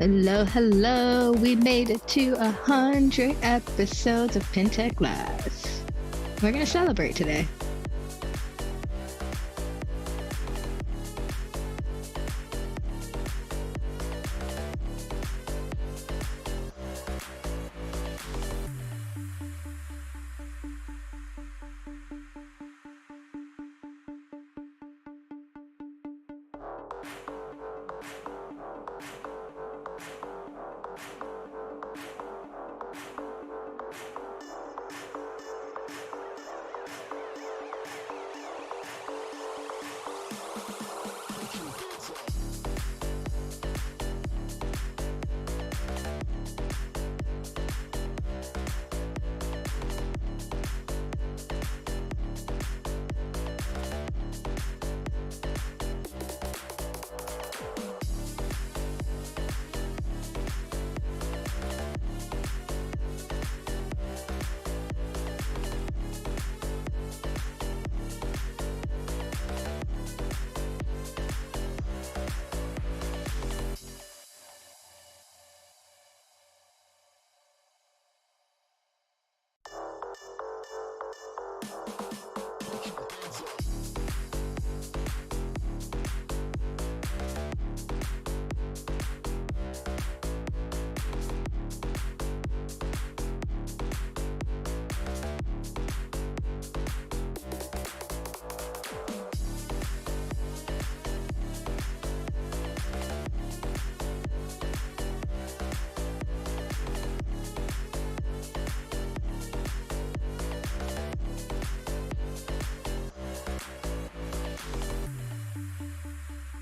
Hello, hello. We made it to 100 episodes of PinTech Live. We're going to celebrate today.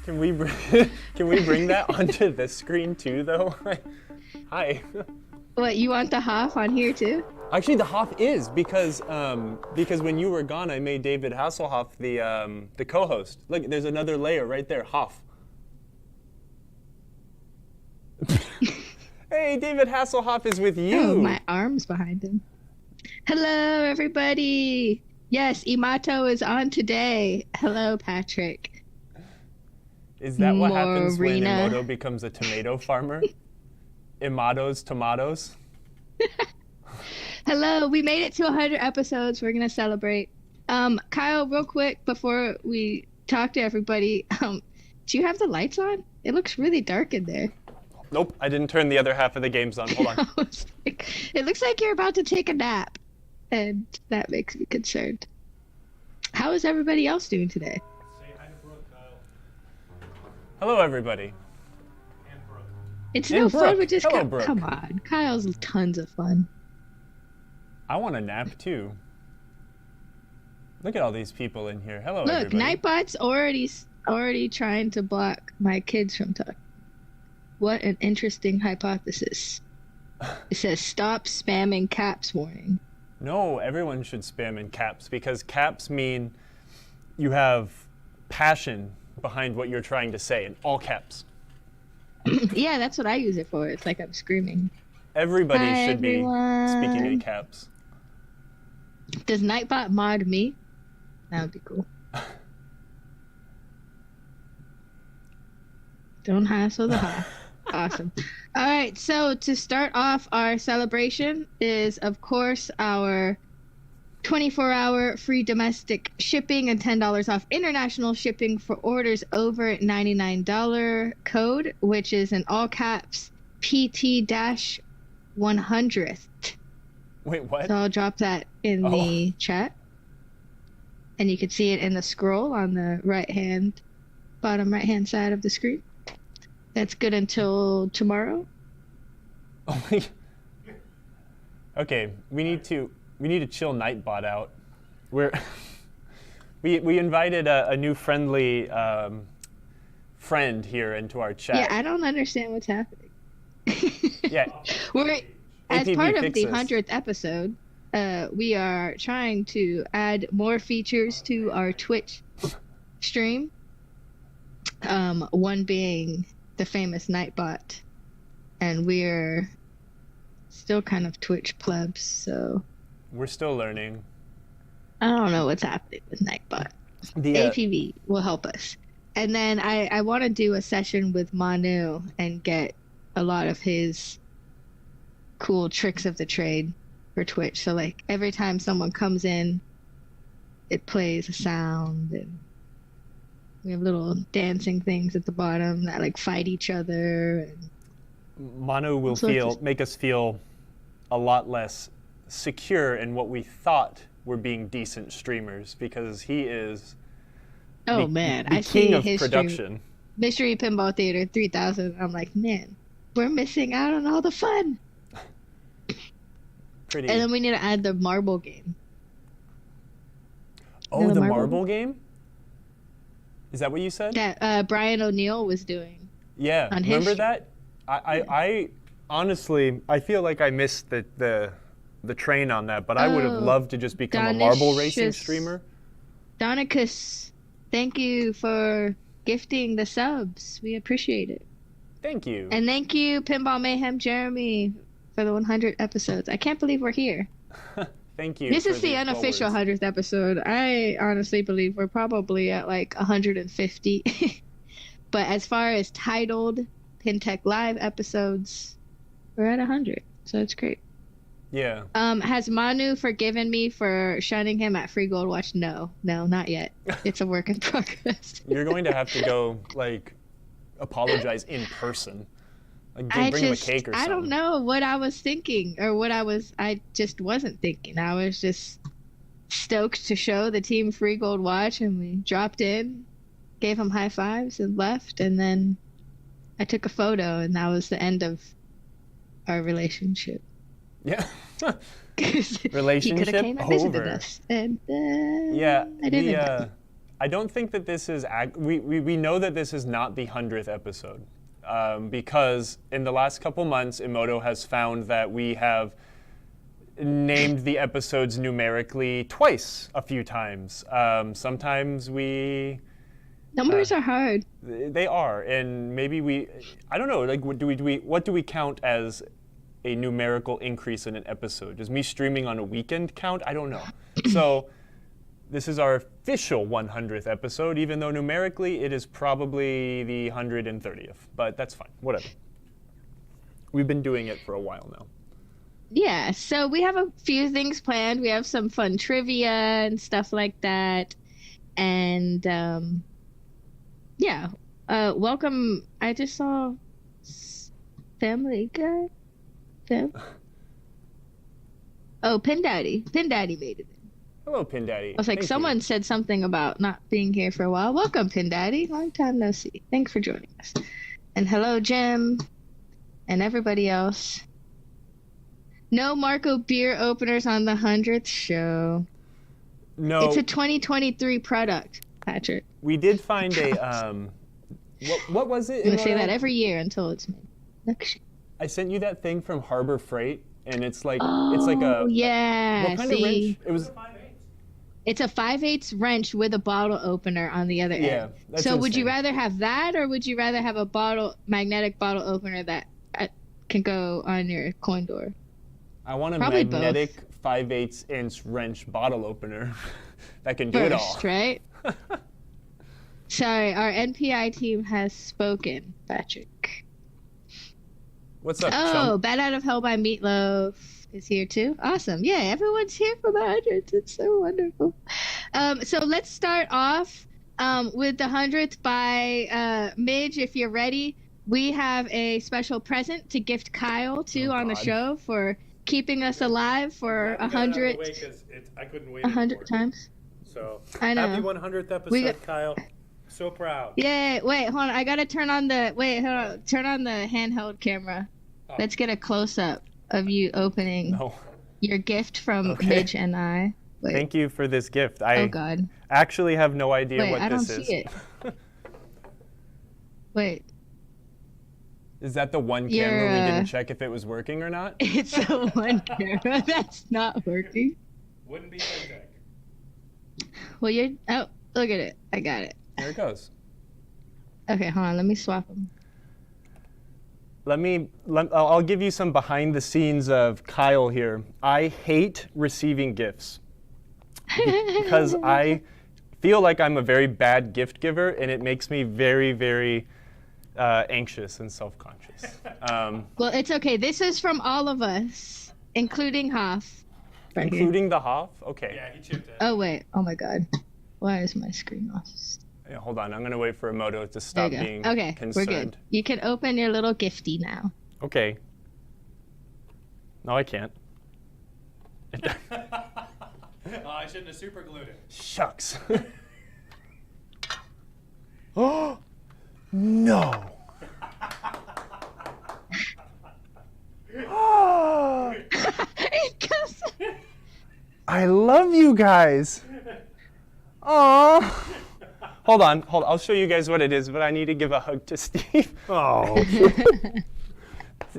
Can we bring that onto the screen too, though? Hi. What, you want the Hoff on here too? Actually, the Hoff is because when you were gone, I made David Hasselhoff the co-host. Look, there's another layer right there, Hoff. Hey, David Hasselhoff is with you. Oh, my arm's behind him. Hello, everybody. Yes, Imato is on today. Hello, Patrick. Is that what happens when Imoto becomes a tomato farmer? Imato's tomatoes? Hello, we made it to 100 episodes. We're going to celebrate. Kyle, real quick, before we talk to everybody, do you have the lights on? It looks really dark in there. Nope, I didn't turn the other half of the games on. Hold on. It looks like you're about to take a nap, and that makes me concerned. How is everybody else doing today? Hello, everybody. And Brooke. It's no fun with just Hello, Brooke. Come on. Kyle's tons of fun. I want a nap too. Look at all these people in here. Hello, Look, everybody. Nightbot's already trying to block my kids from talking. What an interesting hypothesis. It says stop spamming caps warning. No, everyone should spam in caps because caps mean you have passion behind what you're trying to say in all caps. Yeah, that's what I use it for. It's like I'm screaming. Everybody Hi, should everyone. be speaking in caps. Does Nightbot mod me? That would be cool. Don't hassle the Hoff. Awesome. All right, so to start off our celebration is, of course, our 24-hour free domestic shipping and $10 off international shipping for orders over $99 code, which is in all caps PT-100th. Wait, what? So I'll drop that in the chat. And you can see it in the scroll on the bottom right-hand side of the screen. That's good until tomorrow. Okay, we need to chill Nightbot out. We invited a new friendly friend here into our chat. Yeah, I don't understand what's happening. Yeah. We're as APB part of the fixes. 100th episode, we are trying to add more features to our Twitch stream. One being the famous Nightbot, and we're still kind of Twitch plebs, so We're still learning. I don't know what's happening with Nightbot. The APV will help us. And then I want to do a session with Manu and get a lot of his cool tricks of the trade for Twitch. So like every time someone comes in, it plays a sound, and we have little dancing things at the bottom that like fight each other. And Manu will make us feel a lot less secure in what we thought were being decent streamers, because he is the I king see of his production. Stream, Mystery Pinball Theater 3000. I'm like, man, we're missing out on all the fun. Pretty. And then we need to add the marble game. Oh, the marble game? Is that what you said? That Brian O'Neill was doing. Yeah, remember that? I honestly, I feel like I missed the train on that, but I would have loved to just become a marble racing streamer. Donicus, thank you for gifting the subs. We appreciate it. Thank you. And thank you, Pinball Mayhem Jeremy, for the 100 episodes. I can't believe we're here. Thank you. This is the unofficial 100th episode. I honestly believe we're probably at like 150. But as far as titled PinTech Live episodes, we're at 100. So it's great. Yeah. Has Manu forgiven me for shunning him at Free Gold Watch? No, not yet. It's a work in progress. You're going to have to go like apologize in person. Like, bring him a cake or something. I don't know what I was thinking, or I just wasn't thinking. I was just stoked to show the team Free Gold Watch, and we dropped in, gave him high fives, and left. And then I took a photo, and that was the end of our relationship. Yeah. Relationship he could have came and visited us, and yeah, I didn't. I don't think that this is. We know that this is not the 100th episode. Because in the last couple months, Emoto has found that we have named the episodes numerically twice a few times. Sometimes we... Numbers are hard. They are, and maybe I don't know, like what do we count as a numerical increase in an episode? Does me streaming on a weekend count? I don't know. So this is our official 100th episode, even though numerically it is probably the 130th. But that's fine. Whatever. We've been doing it for a while now. Yeah, so we have a few things planned. We have some fun trivia and stuff like that. And, welcome. I just saw Family Guy. Pin Daddy. Pin Daddy made it. Hello, Pin Daddy. I was like, someone said something about not being here for a while. Welcome, Pin Daddy. Long time no see. Thanks for joining us. And hello, Jim, and everybody else. No Marco beer openers on the 100th show. No. It's a 2023 product, Patrick. We did find a, what was it? I'm going to say that every year until it's made. I sent you that thing from Harbor Freight, and it's like, yeah. What kind of wrench? It was... It's a 5/8 wrench with a bottle opener on the other end. Yeah, that's so insane. Would you rather have that, or would you rather have a magnetic bottle opener that can go on your coin door? I want a magnetic 5/8 inch wrench bottle opener that can do it all. Right? Sorry, our NPI team has spoken, Patrick. What's up, Oh, chump? Bad Out of Hell by Meatloaf is here too. Awesome. Yeah, everyone's here for the 100th. It's so wonderful. So let's start off with the 100th by Midge. If you're ready, we have a special present to gift Kyle too on the show for keeping us alive for 100. I couldn't wait 100 times. So I know. Happy 100th episode, Kyle. So proud. Yeah. Wait, hold on. I gotta turn on the handheld camera. Oh. Let's get a close up of you opening your gift from Midge and I. Wait. Thank you for this gift. Oh God. Actually have no idea what this is. I don't see it. Wait. Is that the one camera we didn't check if it was working or not? It's the one camera that's not working. Wouldn't be PinTech. Well, look at it. I got it. There it goes. Okay, hold on. Let me swap them. I'll give you some behind the scenes of Kyle here. I hate receiving gifts because I feel like I'm a very bad gift giver, and it makes me very, very anxious and self-conscious. Well, it's okay. This is from all of us, including Hoff. Right Including here. the Hoff? Okay. Yeah, he chipped in. Oh, wait. Oh, my God. Why is my screen off? Yeah, hold on. I'm going to wait for Emoto to stop being Okay, concerned. we're good. You can open your little gifty now. Okay. No, I can't. Oh, I shouldn't have super glued it. Shucks. Oh, no. I love you guys. Aww. Hold on. I'll show you guys what it is, but I need to give a hug to Steve. Oh.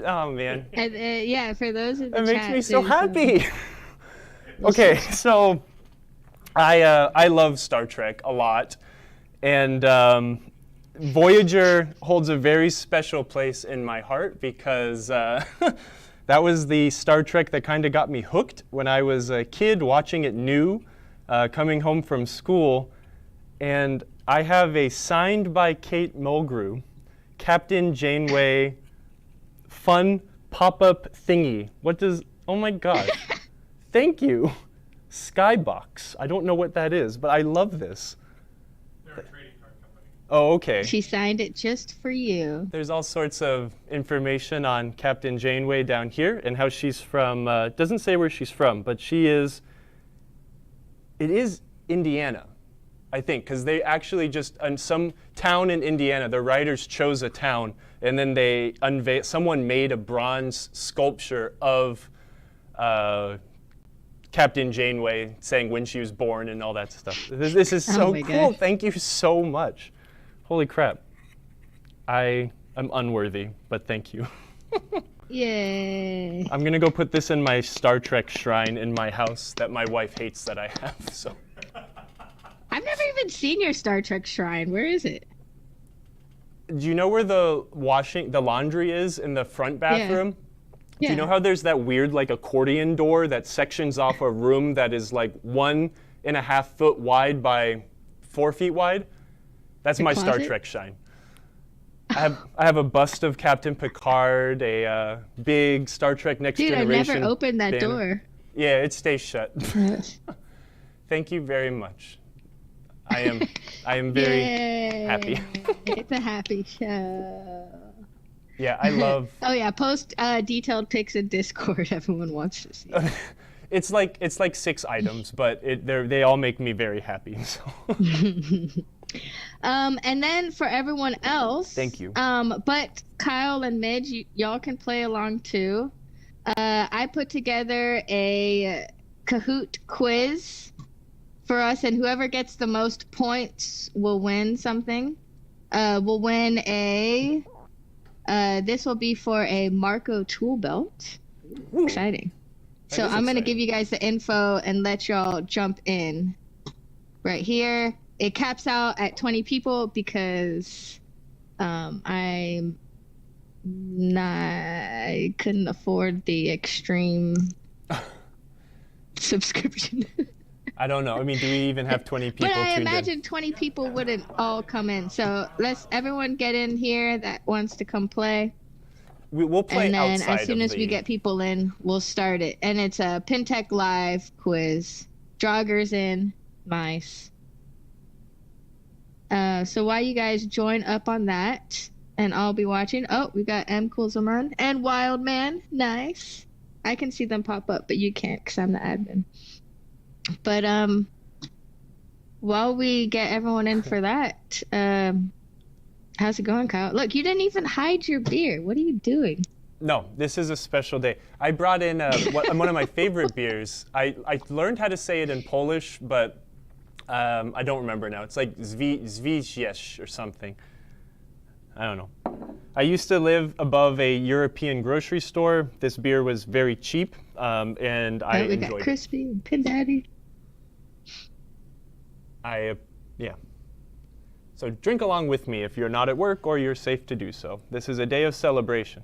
Oh, man. And, yeah, for those in the chat. It makes me so happy. Okay, so I love Star Trek a lot, and Voyager holds a very special place in my heart because that was the Star Trek that kind of got me hooked when I was a kid watching it new, coming home from school, and I have a signed by Kate Mulgrew, Captain Janeway fun pop-up thingy. What does, oh my gosh. Thank you. Skybox. I don't know what that is, but I love this. They're a trading card company. Oh, okay. She signed it just for you. There's all sorts of information on Captain Janeway down here and how she's from, doesn't say where she's from, but it is Indiana, I think, because they actually just, in some town in Indiana, the writers chose a town, and then they someone made a bronze sculpture of Captain Janeway saying when she was born and all that stuff. This is so cool. God. Thank you so much. Holy crap. I am unworthy, but thank you. Yay. I'm going to go put this in my Star Trek shrine in my house that my wife hates that I have. So. I've never even seen your Star Trek shrine. Where is it? Do you know where the laundry is in the front bathroom? Yeah. Do you know how there's that weird like accordion door that sections off a room that is like 1.5 foot wide by 4 feet wide? That's my closet? Star Trek shrine. I have a bust of Captain Picard, a big Star Trek Next Generation. Dude, I never opened that banner. door. Yeah, it stays shut. Thank you very much. I am very Yay. happy. It's a happy show. Yeah, I love. Oh yeah, post detailed pics in Discord. Everyone wants to see. It's like 6 items, but they all make me very happy. So. And then for everyone else. Thank you. But Kyle and Midge, y'all can play along too. I put together a Kahoot quiz for us, and whoever gets the most points will win something. We'll win a. This will be for a Marco tool belt. Ooh, exciting. So I'm going to give you guys the info and let y'all jump in right here. It caps out at 20 people because I couldn't afford the extreme subscription. I don't know. I mean, do we even have 20 people? But I tuned imagine in? 20 people wouldn't all come in. So let's everyone get in here that wants to come play. We'll play and then outside as soon as we get people in, we'll start it. And it's a PinTech Live quiz. Joggers in. Nice. So while you guys join up on that, and I'll be watching. Oh, we got M. Coolzaman and Wildman. Nice. I can see them pop up, but you can't because I'm the admin. But while we get everyone in for that, how's it going, Kyle? Look, you didn't even hide your beer. What are you doing? No, this is a special day. I brought in one of my favorite beers. I learned how to say it in Polish, but I don't remember now. It's like Zwijesz or something. I don't know. I used to live above a European grocery store. This beer was very cheap, and I we enjoyed got it. Crispy and Pin Daddy. Yeah. So drink along with me if you're not at work or you're safe to do so. This is a day of celebration.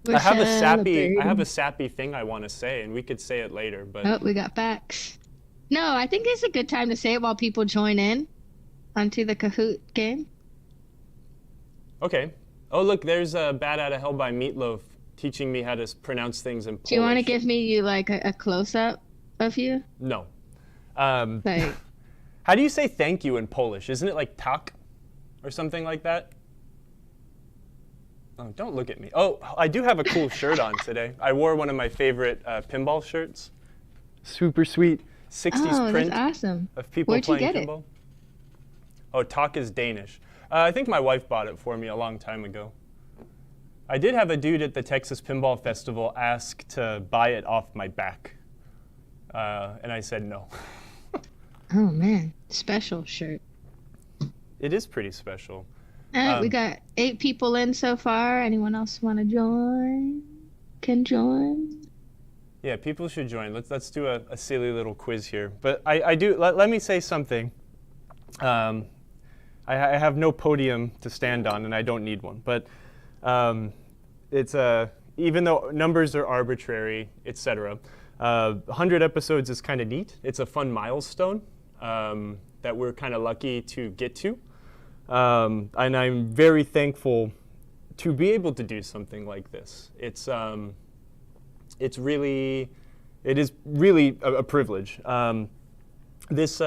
I have a sappy thing I want to say, and we could say it later, but Oh, we got facts. No, I think it's a good time to say it while people join in onto the Kahoot game. Okay. Oh, look, there's Bad Outta Hell by Meatloaf teaching me how to pronounce things in Polish. Do you want to give me like a close-up of you? No. Like, How do you say thank you in Polish? Isn't it like tak or something like that? Oh, don't look at me. Oh, I do have a cool shirt on today. I wore one of my favorite pinball shirts. Super sweet 60s print that's awesome. of people Where'd you playing get pinball. it? Oh, tak is Danish. I think my wife bought it for me a long time ago. I did have a dude at the Texas Pinball Festival ask to buy it off my back. And I said no. Oh man, special shirt. It is pretty special. All right, we got 8 people in so far. Anyone else want to join? Can join. Yeah, people should join. Let's do a silly little quiz here. But I do. Let me say something. I have no podium to stand on, and I don't need one. But it's even though numbers are arbitrary, etc. 100 episodes is kind of neat. It's a fun milestone that we're kind of lucky to get to. And I'm very thankful to be able to do something like this. It is really a privilege. This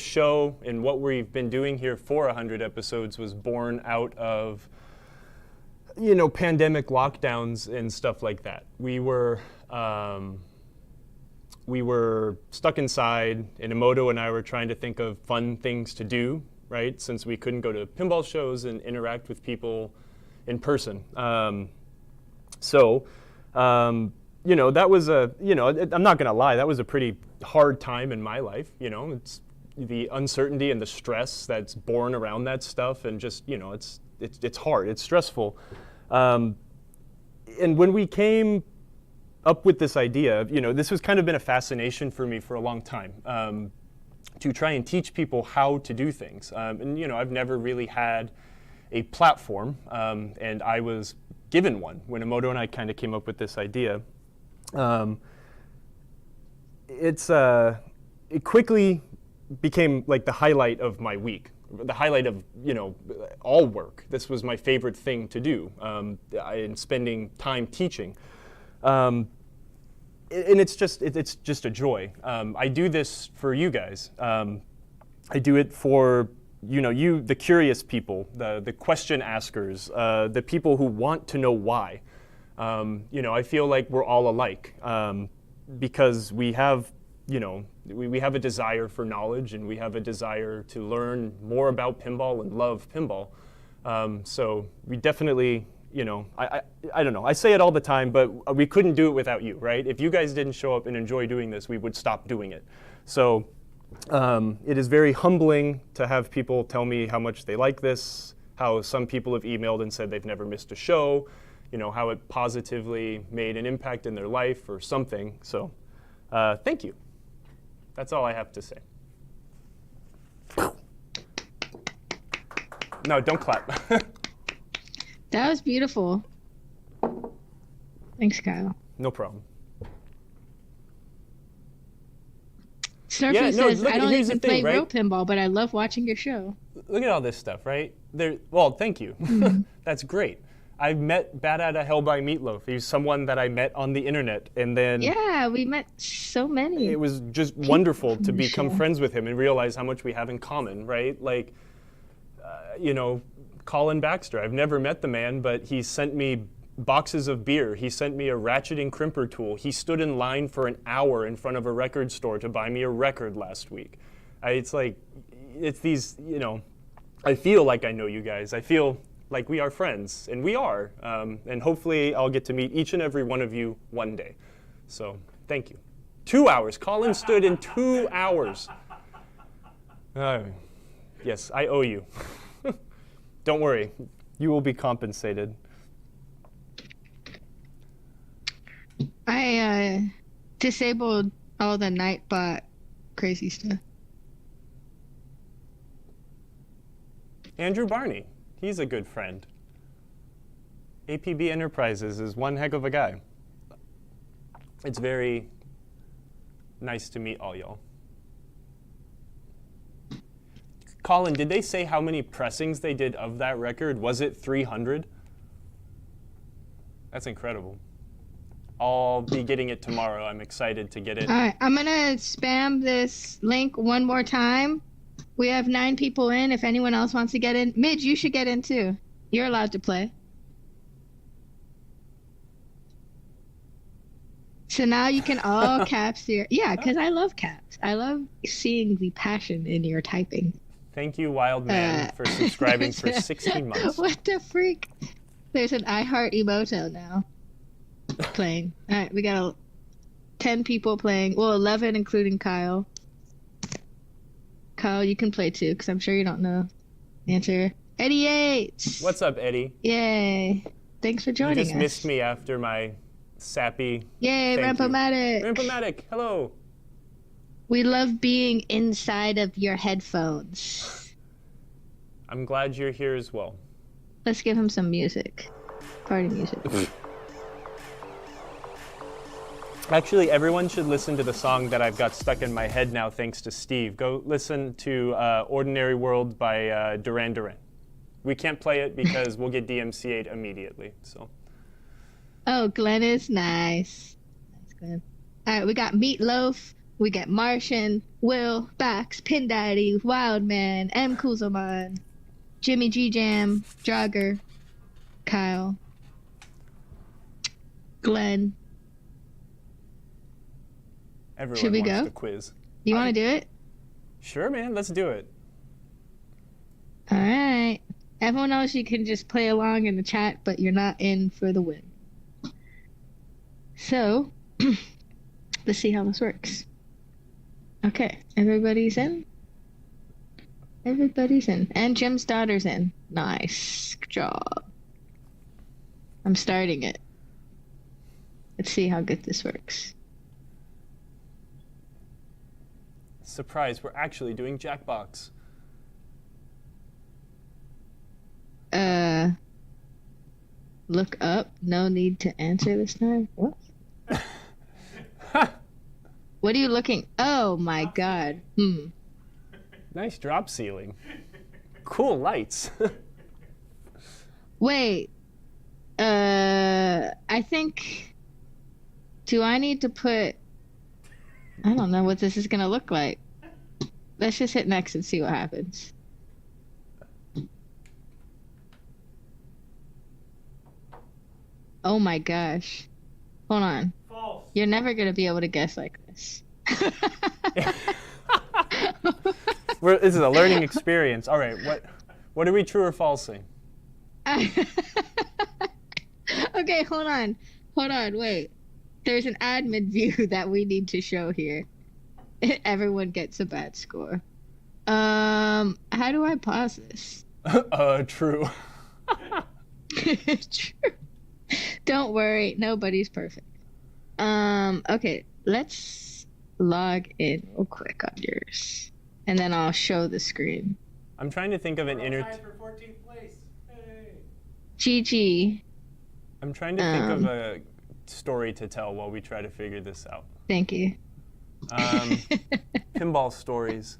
show and what we've been doing here for 100 episodes was born out of, pandemic lockdowns and stuff like that. We were stuck inside, and Emoto and I were trying to think of fun things to do, right? Since we couldn't go to pinball shows and interact with people in person. That was I'm not gonna lie, that was a pretty hard time in my life. It's the uncertainty and the stress that's born around that stuff, and just, it's hard, it's stressful. And when we came up with this idea, this has kind of been a fascination for me for a long time, to try and teach people how to do things. And I've never really had a platform, and I was given one when Emoto and I kind of came up with this idea. It quickly became like the highlight of my week, the highlight of all work. This was my favorite thing to do, in spending time teaching. And it's just a joy. I do this for you guys. I do it for you, the curious people, the question askers, the people who want to know why. I feel like we're all alike, because we have we have a desire for knowledge, and we have a desire to learn more about pinball and love pinball. So we definitely. I don't know. I say it all the time, but we couldn't do it without you, right? If you guys didn't show up and enjoy doing this, we would stop doing it. So it is very humbling to have people tell me how much they like this, how some people have emailed and said they've never missed a show, how it positively made an impact in their life or something. So thank you. That's all I have to say. No, don't clap. That was beautiful. Thanks, Kyle. No problem. Snurfy says, look, I don't here's the even thing, play real right? pinball, but I love watching your show. Look at all this stuff, right? Well, thank you. That's great. I've met Bad Outta Hell by Meatloaf. He's someone that I met on the internet, and then Yeah, we met so many. it was just wonderful to the become show. friends with him and realize how much we have in common, right? Like, Colin Baxter. I've never met the man, but he sent me boxes of beer. He sent me a ratcheting crimper tool. He stood in line for an hour in front of a record store to buy me a record last week. It's these, I feel like I know you guys. I feel like we are friends, and we are. And hopefully I'll get to meet each and every one of you one day. So thank you. 2 hours. Colin stood in 2 hours. Yes, I owe you. Don't worry. You will be compensated. I disabled all the Nightbot crazy stuff. Andrew Barney. He's a good friend. APB Enterprises is one heck of a guy. It's very nice to meet all y'all. Colin, did they say how many pressings they did of that record? Was it 300? That's incredible. I'll be getting it tomorrow. I'm excited to get it. All right, I'm going to spam this link one more time. We have 9 people in. If anyone else wants to get in. Midge, you should get in too. You're allowed to play. So now you can all caps your... Yeah, because I love caps. I love seeing the passion in your typing. Thank you, Wild Man, for subscribing for 16 months. What the freak? There's an I Heart Emoto now playing. All right, we got 10 people playing. Well, 11 including Kyle. Kyle, you can play too, because I'm sure you don't know the answer. Eddie Yates! What's up, Eddie? Yay. Thanks for joining us. You just missed me after my sappy... Yay, Rampomatic! Rampomatic, hello! We love being inside of your headphones. I'm glad you're here as well. Let's give him some music. Party music. Actually, everyone should listen to the song that I've got stuck in my head now thanks to Steve. Go listen to Ordinary World by Duran Duran. We can't play it because we'll get DMCA'd immediately. So. Oh, Glenn is nice. Nice, Glenn. All right, we got Meatloaf. We got Martian, Will, Bax, Pin Daddy, Wildman, M. Kuzelman, Jimmy G Jam, Jogger, Kyle, Glenn. Everyone Should we wants go? the quiz. You want to do it? Sure, man. Let's do it. All right. Everyone else, you can just play along in the chat, but you're not in for the win. So, let's see how this works. Okay, everybody's in? Everybody's in. And Jim's daughter's in. Nice. Good job. I'm starting it. Let's see how good this works. Surprise, we're actually doing Jackbox. Look up. No need to answer this time. What? What are you looking? Oh my god. Nice drop ceiling. Cool lights. Wait. I think... Do I need to put... I don't know what this is going to look like. Let's just hit next and see what happens. Oh my gosh. Hold on. False. You're never going to be able to guess like this. This is a learning experience. All right, what are we true or falsing? Okay, hold on. Wait. There's an admin view that we need to show here. Everyone gets a bad score. How do I pause this? True. True. Don't worry, nobody's perfect. Okay, let's log in real quick on yours, and then I'll show the screen. I'm trying to think of an Tied for 14th place. Hey. GG. I'm trying to think of a story to tell while we try to figure this out. Thank you. Pinball stories.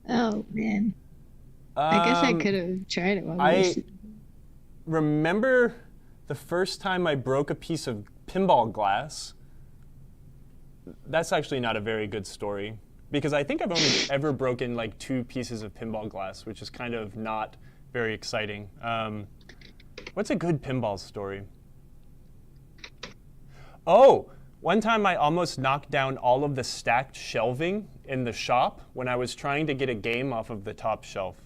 Oh man. I guess I could have tried it while I remember the first time I broke a piece of pinball glass. That's actually not a very good story because I think I've only ever broken like 2 pieces of pinball glass, which is kind of not very exciting. What's a good pinball story? Oh, one time I almost knocked down all of the stacked shelving in the shop when I was trying to get a game off of the top shelf.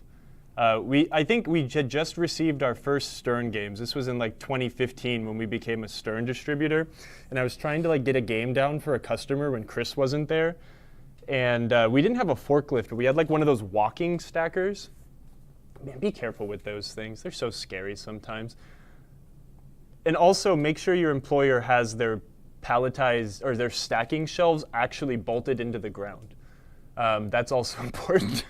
I think we had just received our first Stern games. This was in like 2015 when we became a Stern distributor. And I was trying to like get a game down for a customer when Chris wasn't there. And we didn't have a forklift. We had like one of those walking stackers. Man, be careful with those things. They're so scary sometimes. And also make sure your employer has their palletized or their stacking shelves actually bolted into the ground. That's also important.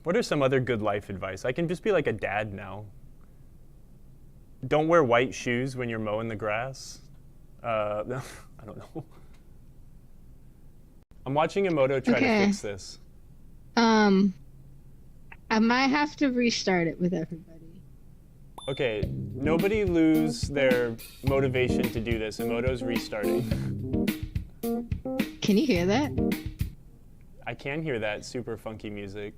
What are some other good life advice? I can just be like a dad now. Don't wear white shoes when you're mowing the grass. No, I don't know. I'm watching Emoto try to Okay. fix this. I might have to restart it with everybody. Okay, nobody lose their motivation to do this. Emoto's restarting. Can you hear that? I can hear that super funky music.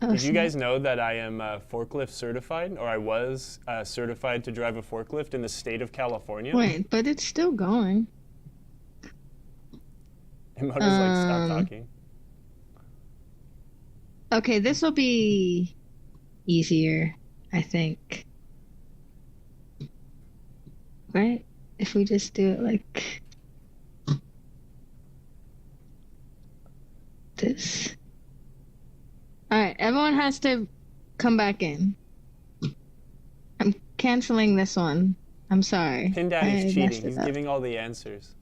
Oh, Did you snap. guys know that I am forklift certified, or I was certified to drive a forklift in the state of California? Wait, but it's still going. Emoto's like, stop talking. Okay, this will be easier, I think. Right? If we just do it like this. Alright, everyone has to come back in. I'm canceling this one. I'm sorry. Pin I Daddy's messed cheating. it He's up. giving all the answers.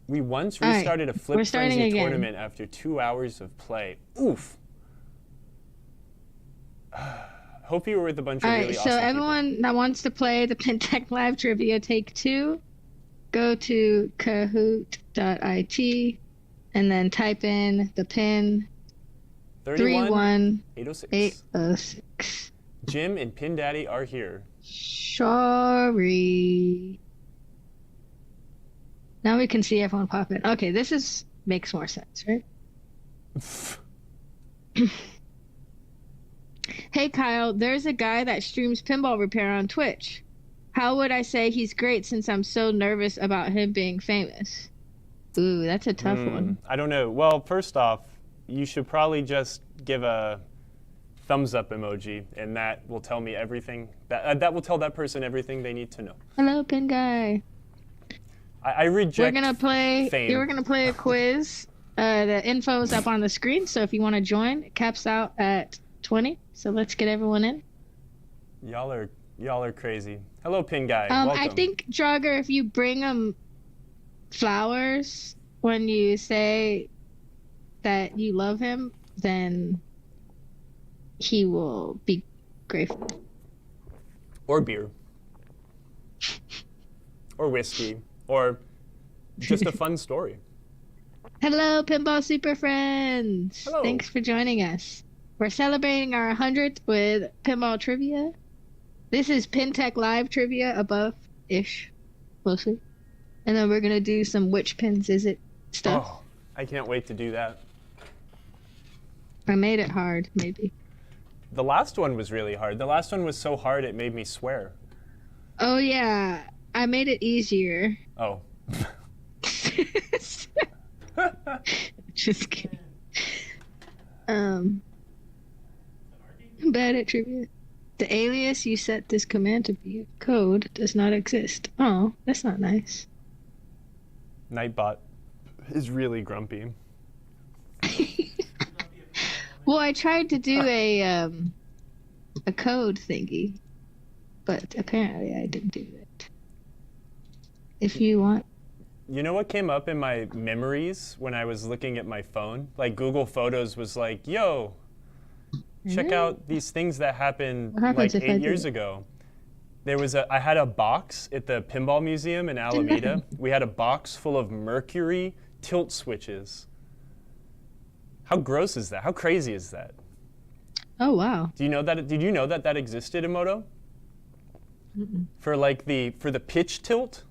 We once All right, restarted a we're Flip starting Frenzy again. tournament after 2 hours of play. Oof. Hope you were with a bunch of Alright, really so awesome people. everyone that wants to play the PinTech Live Trivia Take 2, go to kahoot.it and then type in the pin 31 806. 31806. Jim and Pin Daddy are here. Sorry. Now we can see everyone pop in. Okay, makes more sense, right? Hey Kyle, there's a guy that streams pinball repair on Twitch. How would I say he's great since I'm so nervous about him being famous? Ooh, that's a tough one. I don't know. Well, first off, you should probably just give a thumbs up emoji, and that will tell me everything. That will tell that person everything they need to know. Hello, pin guy. I reject We're gonna play. fame. We're gonna play a quiz. The info is up on the screen, so if you want to join, it caps out at 20. So let's get everyone in. Y'all are crazy. Hello, Pin Guy. I Welcome. think Jogger, if you bring him flowers when you say that you love him, then he will be grateful. Or beer. Or whiskey. Or just a fun story. Hello, Pinball Super Friends. Hello. Thanks for joining us. We're celebrating our 100th with Pinball Trivia. This is PinTech Live Trivia above-ish, mostly. And then we're going to do some which pins is it stuff. Oh, I can't wait to do that. I made it hard, maybe. The last one was really hard. The last one was so hard it made me swear. Oh, yeah. I made it easier. Oh. Just kidding. I'm bad at trivia. The alias you set this command to be code does not exist. Oh, that's not nice. Nightbot is really grumpy. Well, I tried to do a code thingy, but apparently I didn't do it. If you want. You know what came up in my memories when I was looking at my phone? Like Google Photos was like, yo, check out these things that happened What happens like if I 8 do years it? ago. I had a box at the Pinball Museum in Alameda. We had a box full of mercury tilt switches. How gross is that? How crazy is that? Oh, wow. Did you know that existed, Emoto? For the pitch tilt?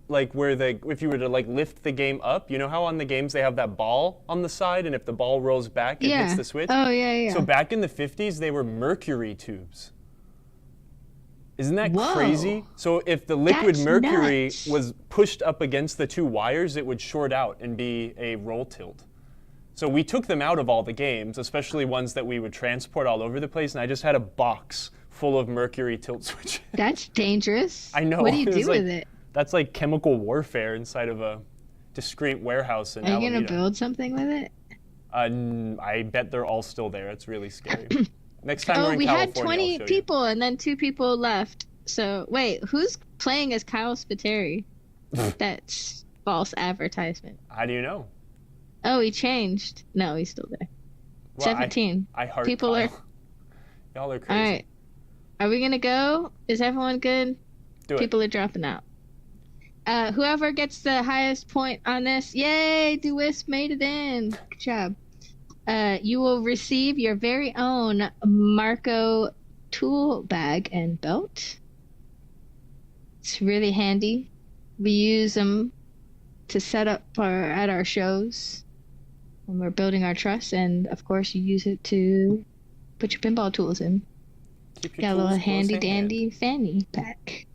Like if you were to like lift the game up, you know how on the games they have that ball on the side, and if the ball rolls back, it hits the switch? Oh, yeah. So back in the 50s, they were mercury tubes. Isn't that Whoa. crazy? So if the liquid That's mercury nuts. was pushed up against the two wires, it would short out and be a roll tilt. So we took them out of all the games, especially ones that we would transport all over the place, and I just had a box full of mercury tilt switches. That's dangerous. I know. What do you It was do like- with it? That's like chemical warfare inside of a discreet warehouse in Are you Alameda. going to build something with it? I bet they're all still there. It's really scary. Next time we're Oh, in we California, had 20 I'll show people and then 2 people left. So, wait, who's playing as Kyle Spiteri? That's false advertisement. you. How do you know? Oh, he changed. No, he's still there. Well, 17. I heart People Kyle. are- Y'all are crazy. All right. Are we going to go? Is everyone good? Do it. People are dropping out. Whoever gets the highest point on this, yay, DeWisp made it in. Good job. You will receive your very own Marco tool bag and belt. It's really handy. We use them to set up at our shows when we're building our truss, and of course you use it to put your pinball tools in. Keep your Got a tools little close handy at dandy hand. fanny pack.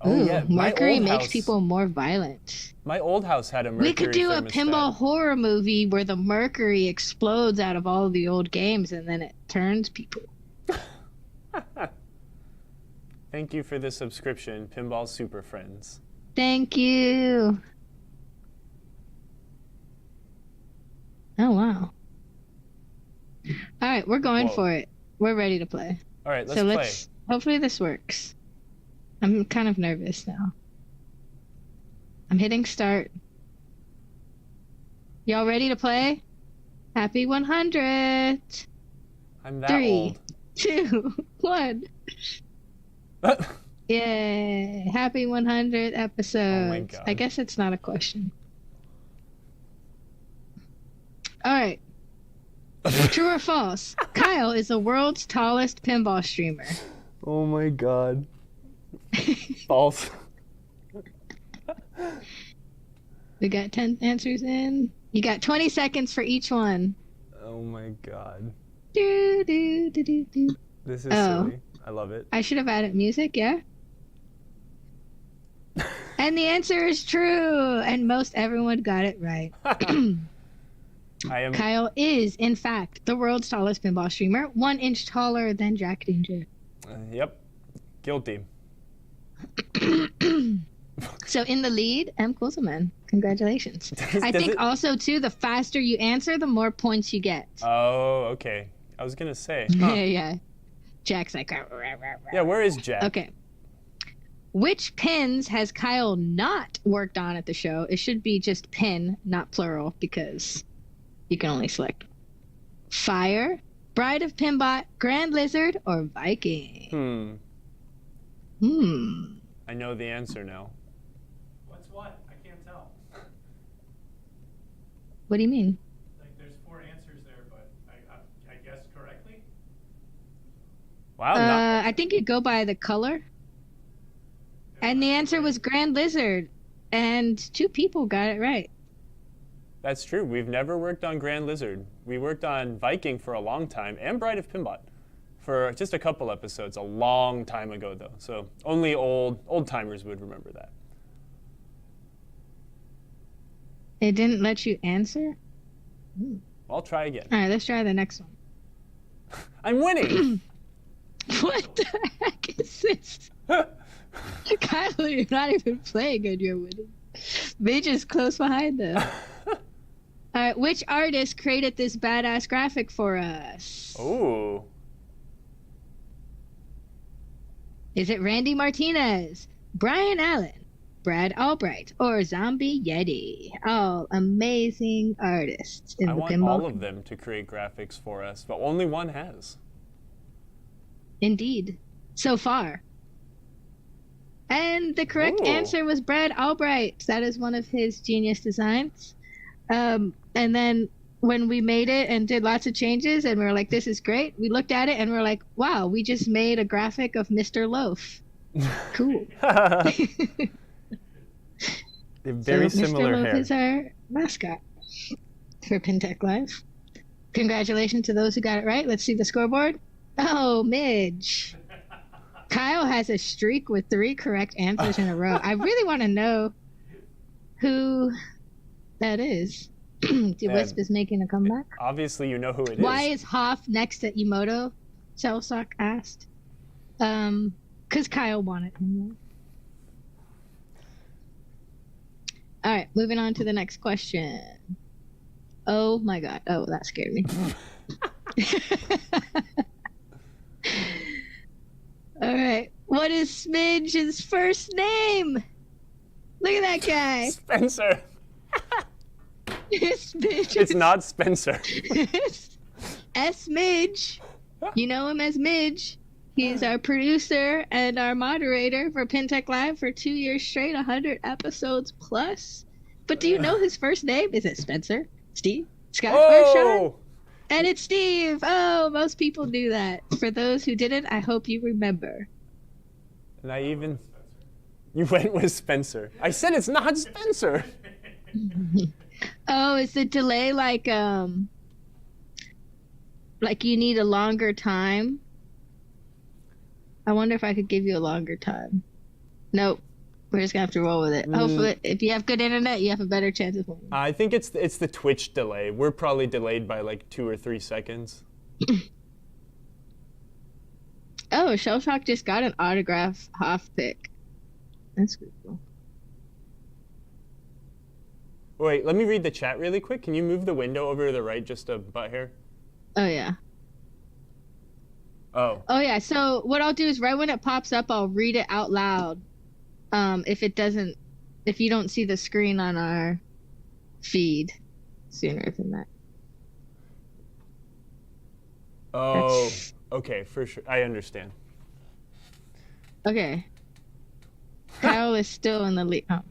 Oh yeah, my Mercury old makes house, people more violent. My old house had a mercury We could do a thermostat. pinball horror movie where the mercury explodes out of all of the old games and then it turns people. Thank you for the subscription, Pinball Super Friends. Thank you. Oh, wow. All right, we're going Whoa. for it. We're ready to play. All right, let's play. Hopefully this works. I'm kind of nervous now. I'm hitting start. Y'all ready to play? Happy 100. I'm that 3, old. 2, 1. Yay. Happy 100th episode. Oh my God. I guess it's not a question. All right. True or false? Kyle is the world's tallest pinball streamer. Oh my God. False. We got 10 answers in. You got 20 seconds for each one. Oh my God. Do, do, do, do, do. This is Oh. silly. I love it. I should have added music, yeah? And the answer is true. And most everyone got it right. I am. Kyle is, in fact, the world's tallest pinball streamer, 1 inch taller than Jack Danger. Yep. Guilty. So in the lead, M. Coulson. Congratulations. I Does think it- also, too, the faster you answer, the more points you get. Oh, okay. I was gonna say. Yeah, Huh. yeah. Jack's like, rah, rah, rah, rah. Yeah, where is Jack? Okay. Which pins has Kyle not worked on at the show? It should be just pin, not plural, because you can only select Fire, Bride of Pinbot, Grand Lizard, or Viking. I know the answer now. What's what? I can't tell. What do you mean? Like, there's 4 answers there, but I guessed correctly. Wow. I think you go by the color. And the answer was Grand Lizard. And 2 people got it right. That's true. We've never worked on Grand Lizard. We worked on Viking for a long time and Bride of Pinbot for just a couple episodes, a long time ago though. So only old timers would remember that. It didn't let you answer? I'll try again. All right, let's try the next one. I'm winning. What the heck is this? Kyle, you're not even playing and you're winning. Midge is close behind them. All right, which artist created this badass graphic for us? Oh. Is it Randy Martinez, Brian Allen, Brad Albright, or Zombie Yeti? All amazing artists in I the want pinball. all of them to create graphics for us, but only one has. Indeed. So far. And the correct Ooh. answer was Brad Albright. That is one of his genius designs. And then when we made it and did lots of changes and we were like, this is great, we looked at it and we are like, wow, we just made a graphic of Mr. Loaf. Cool. They're very so similar Mr. Loaf hair. is our mascot for PinTech Live. Congratulations to those who got it right. Let's see the scoreboard. Oh, Midge. Kyle has a streak with 3 correct answers in a row. I really want to know who that is. DeWisp is making a comeback. Obviously, you know who it is. Why is Hoff next to Emoto? Cellsock asked. Because Kyle wanted him. All right, moving on to the next question. Oh my God. Oh, that scared me. All right. What is Smidge's first name? Look at that guy. Spencer. Smidge It's not Spencer. S. Midge. You know him as Midge. He's our producer and our moderator for PinTech Live for 2 years straight, 100 episodes plus. But do you know his first name? Is it Spencer, Steve, Scott, or Sean? And it's Steve. Oh, most people knew that. For those who didn't, I hope you remember. And I even... You went with Spencer. I said it's not Spencer. Oh, is the delay like you need a longer time? I wonder if I could give you a longer time. Nope. We're just gonna have to roll with it. Hopefully, if you have good internet, you have a better chance of winning. I think it's the Twitch delay. We're probably delayed by like 2 or 3 seconds. Oh, Shell Shock just got an autograph Hoff pick. That's good. Cool. Wait, let me read the chat really quick. Can you move the window over to the right just a butt hair? Oh yeah. Oh. Oh yeah. So what I'll do is right when it pops up, I'll read it out loud. If you don't see the screen on our feed sooner than that. Oh, okay, for sure. I understand. Okay. Kyle is still in the lead. Oh.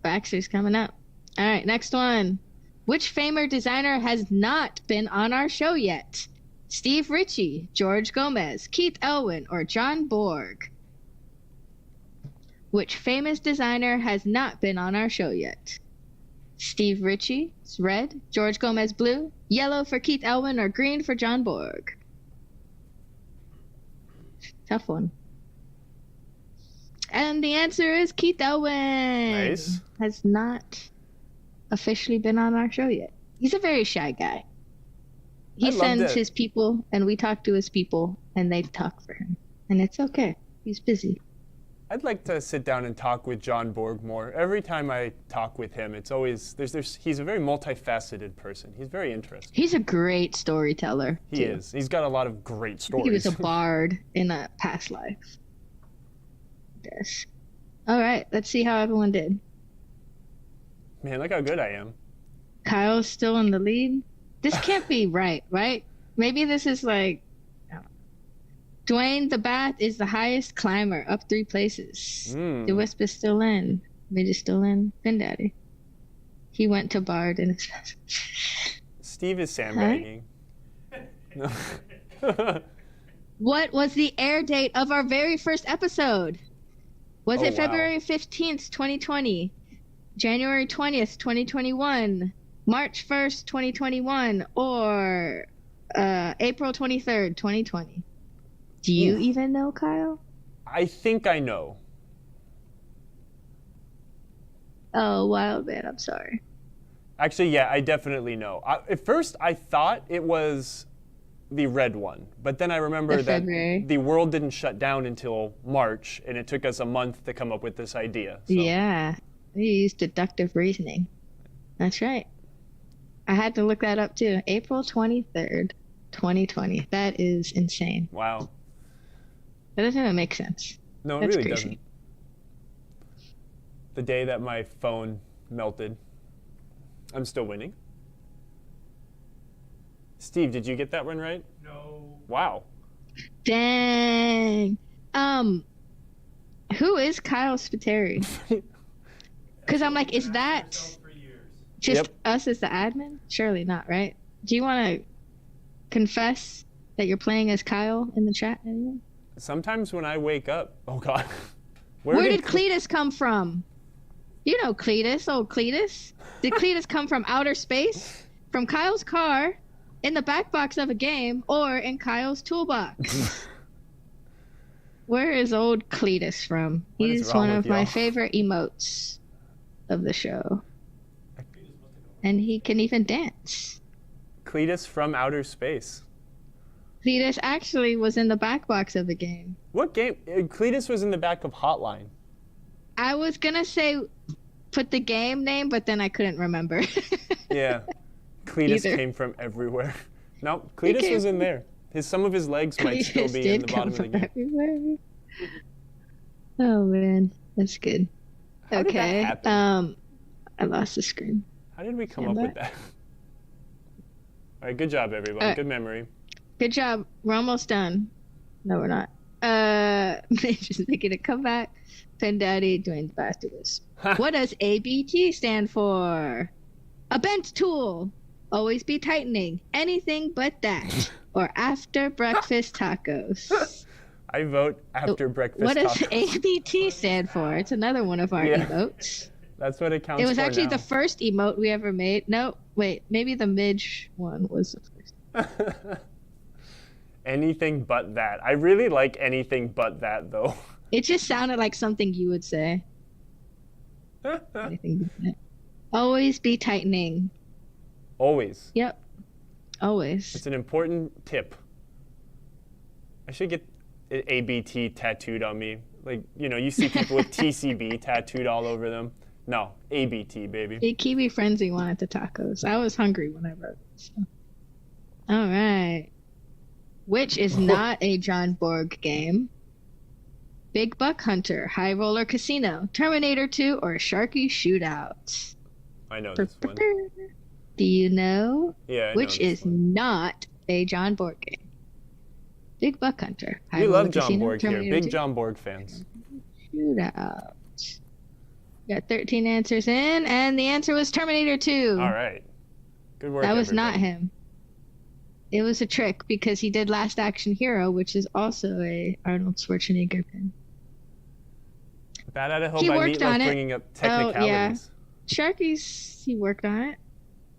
Baxter's coming up. All right, next one. Which famer designer has not been on our show yet? Steve Ritchie, George Gomez, Keith Elwin, or John Borg? Which famous designer has not been on our show yet? Steve Ritchie, it's red. George Gomez, blue. Yellow for Keith Elwin, or green for John Borg? Tough one. And the answer is Keith Elwin. Nice. Has not officially been on our show yet. He's a very shy guy. He sends his people, and we talk to his people, and they talk for him. And it's okay. He's busy. I'd like to sit down and talk with John Borg more. Every time I talk with him, it's always he's a very multifaceted person. He's very interesting. He's a great storyteller. He is. He's got a lot of great stories. He was a bard in a past life. Yes. All right, let's see how everyone did. Man, look how good I am. Kyle's still in the lead. This can't be right? Maybe this is like... Dwayne the Bat is the highest climber, up 3 places. The Wisp is still in. Midge is still in. Pin Daddy. He went to Bard in his... Steve is sandbagging. Huh? What was the air date of our very first episode? Was it February 15th, 2020? January 20th, 2021? March 1st, 2021? Or April 23rd, 2020? Do you even know, Kyle? I think I know. Oh, wild man, I'm sorry. Actually, yeah, I definitely know. At first, I thought it was the red one, but then I remember that the world didn't shut down until March, and it took us a month to come up with this idea. So. Yeah, we used deductive reasoning. That's right. I had to look that up too. April 23rd, 2020. That is insane. Wow. That doesn't even make sense. No, That's it really crazy. doesn't. The day that my phone melted. I'm still winning. Steve, did you get that one right? No. Wow. Dang. Who is Kyle Spiteri? Because I'm like, is that just us as the admin? Surely not, right? Do you want to confess that you're playing as Kyle in the chat anyway? Sometimes when I wake up, oh God. Where did Cletus come from? You know Cletus, old Cletus. Did Cletus come from outer space? From Kyle's car? In the back box of a game? Or in Kyle's toolbox? Where is old Cletus from? He's one of my favorite emotes of the show. And he can even dance. Cletus from outer space. Cletus actually was in the back box of a game. What game? Cletus was in the back of Hotline. I was gonna say put the game name, but then I couldn't remember. Yeah. Cletus came from everywhere. No, Cletus was in there. Some of his legs might still be in the bottom of the game. Everywhere. Oh man, that's good. How did that happen? I lost the screen. How did we come up with that? All right, good job, everyone. Good memory. Good job. We're almost done. No, we're not. Just making a comeback. Pen Daddy doing the fastest. What does ABT stand for? A bent tool. Always be tightening. Anything but that. Or after breakfast tacos. I vote after breakfast What does tacos. ABT stand for? It's another one of our emotes. That's what it counts for. It was actually now. the first emote we ever made. No, wait. Maybe the Midge one was the first. Anything but that. I really like anything but that, though. It just sounded like something you would say. Anything but that. Always be tightening. Always. Yep. Always. It's an important tip. I should get ABT tattooed on me. Like, you know, you see people with TCB tattooed all over them. No, ABT, baby. The Kiwi Frenzy wanted the tacos. I was hungry when I wrote it. So. All right. Which is not a John Borg game? Big Buck Hunter, High Roller Casino, Terminator 2, or Sharky Shootout? I know this one. Do you know? Yeah, I Which know this is one. not a John Borg game? Big Buck Hunter, High We Roller love John Casino, Borg here. Terminator Big 2, John Borg fans. Shootout. Got 13 answers in, and the answer was Terminator 2. All right. Good work, That was not everybody. him. It was a trick because he did Last Action Hero, which is also a Arnold Schwarzenegger pin. Bad at Hill He by worked on Meatloaf it. bringing up Oh, yeah. technicalities. Sharky's, he worked on it.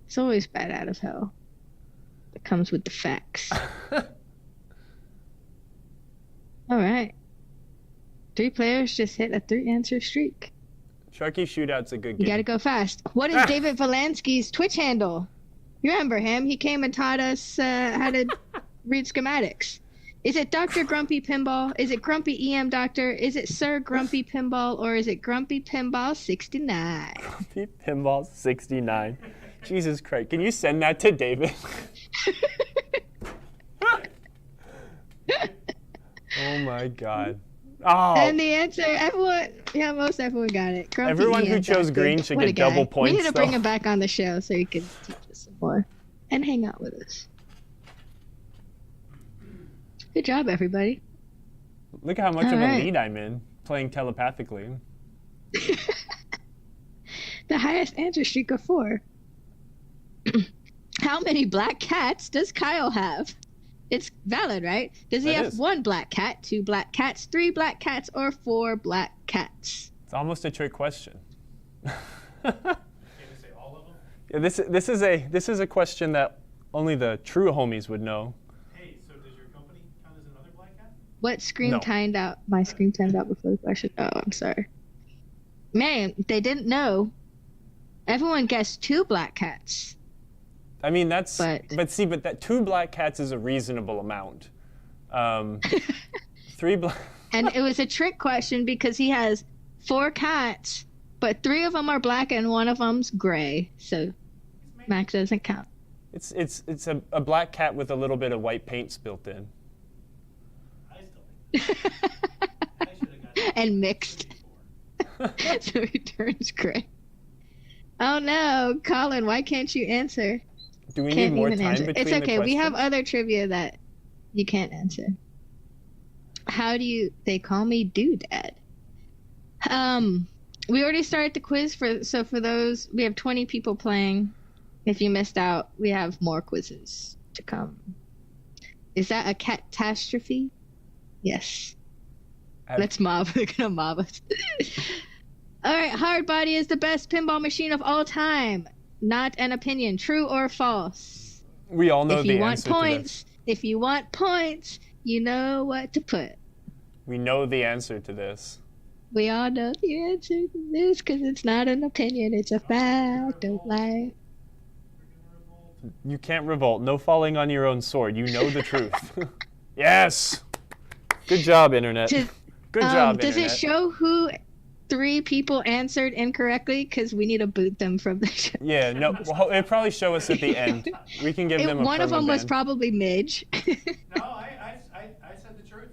It's always bad out of hell. It comes with the facts. All right. 3 players just hit a 3-answer streak. Sharky Shootout's a good You game. gotta go fast. What is David Valansky's Twitch handle? You remember him? He came and taught us how to read schematics. Is it Dr. Grumpy Pinball? Is it Grumpy EM Doctor? Is it Sir Grumpy Pinball? Or is it Grumpy Pinball 69? Grumpy Pinball 69. Jesus Christ. Can you send that to David? Oh my God. Oh, And the answer, most everyone got it. Grumpy everyone who EM chose Doctor. green should What get a guy. double points. We need to bring though. him back on the show so he can teach us some more and hang out with us. Good job, everybody. Look at how much All of right. a lead I'm in, playing telepathically. The highest answer streak of 4. How many black cats does Kyle have? It's valid, right? Does he That have is. 1 black cat, 2 black cats, 3 black cats, or 4 black cats? It's almost a trick question. Can you say all of them? Yeah, this is a question that only the true homies would know. Hey, so does your company count as another black cat? What screen No. timed out? My screen timed out before the question. Oh, I'm sorry. Man, they didn't know. Everyone guessed 2 black cats. I mean, that's But- but that 2 black cats is a reasonable amount. 3 black. And it was a trick question because he has 4 cats, but 3 of them are black and 1 of them's gray. So Max doesn't count. It's a black cat with a little bit of white paint spilt in. I still think I should have got And mixed. So he turns gray. Oh no, Colin, why can't you answer? Do we Can't need more even time answer. between It's the okay. We have questions? other trivia that you can't answer. How do you? They call me Doodad. We already started the quiz for those. We have 20 people playing. If you missed out, we have more quizzes to come. Is that a catastrophe? Yes. Let's mob. They're gonna mob us. All right. Hard Body is the best pinball machine of all time. Not an opinion. True or false? We all know If the you want answer to points, this. if you want points, you know what to put. We know the answer to this. We all know the answer to this because it's not an opinion. It's a fact of life. You can't revolt. No falling on your own sword. You know the truth. Yes. Good job, Internet. Does- Good job, Does Internet. it show who 3 people answered incorrectly? Because we need to boot them from the show. Yeah, no. Well, it'll probably show us at the end. We can give them a One of them was permaban. probably Midge. No, I said the truth.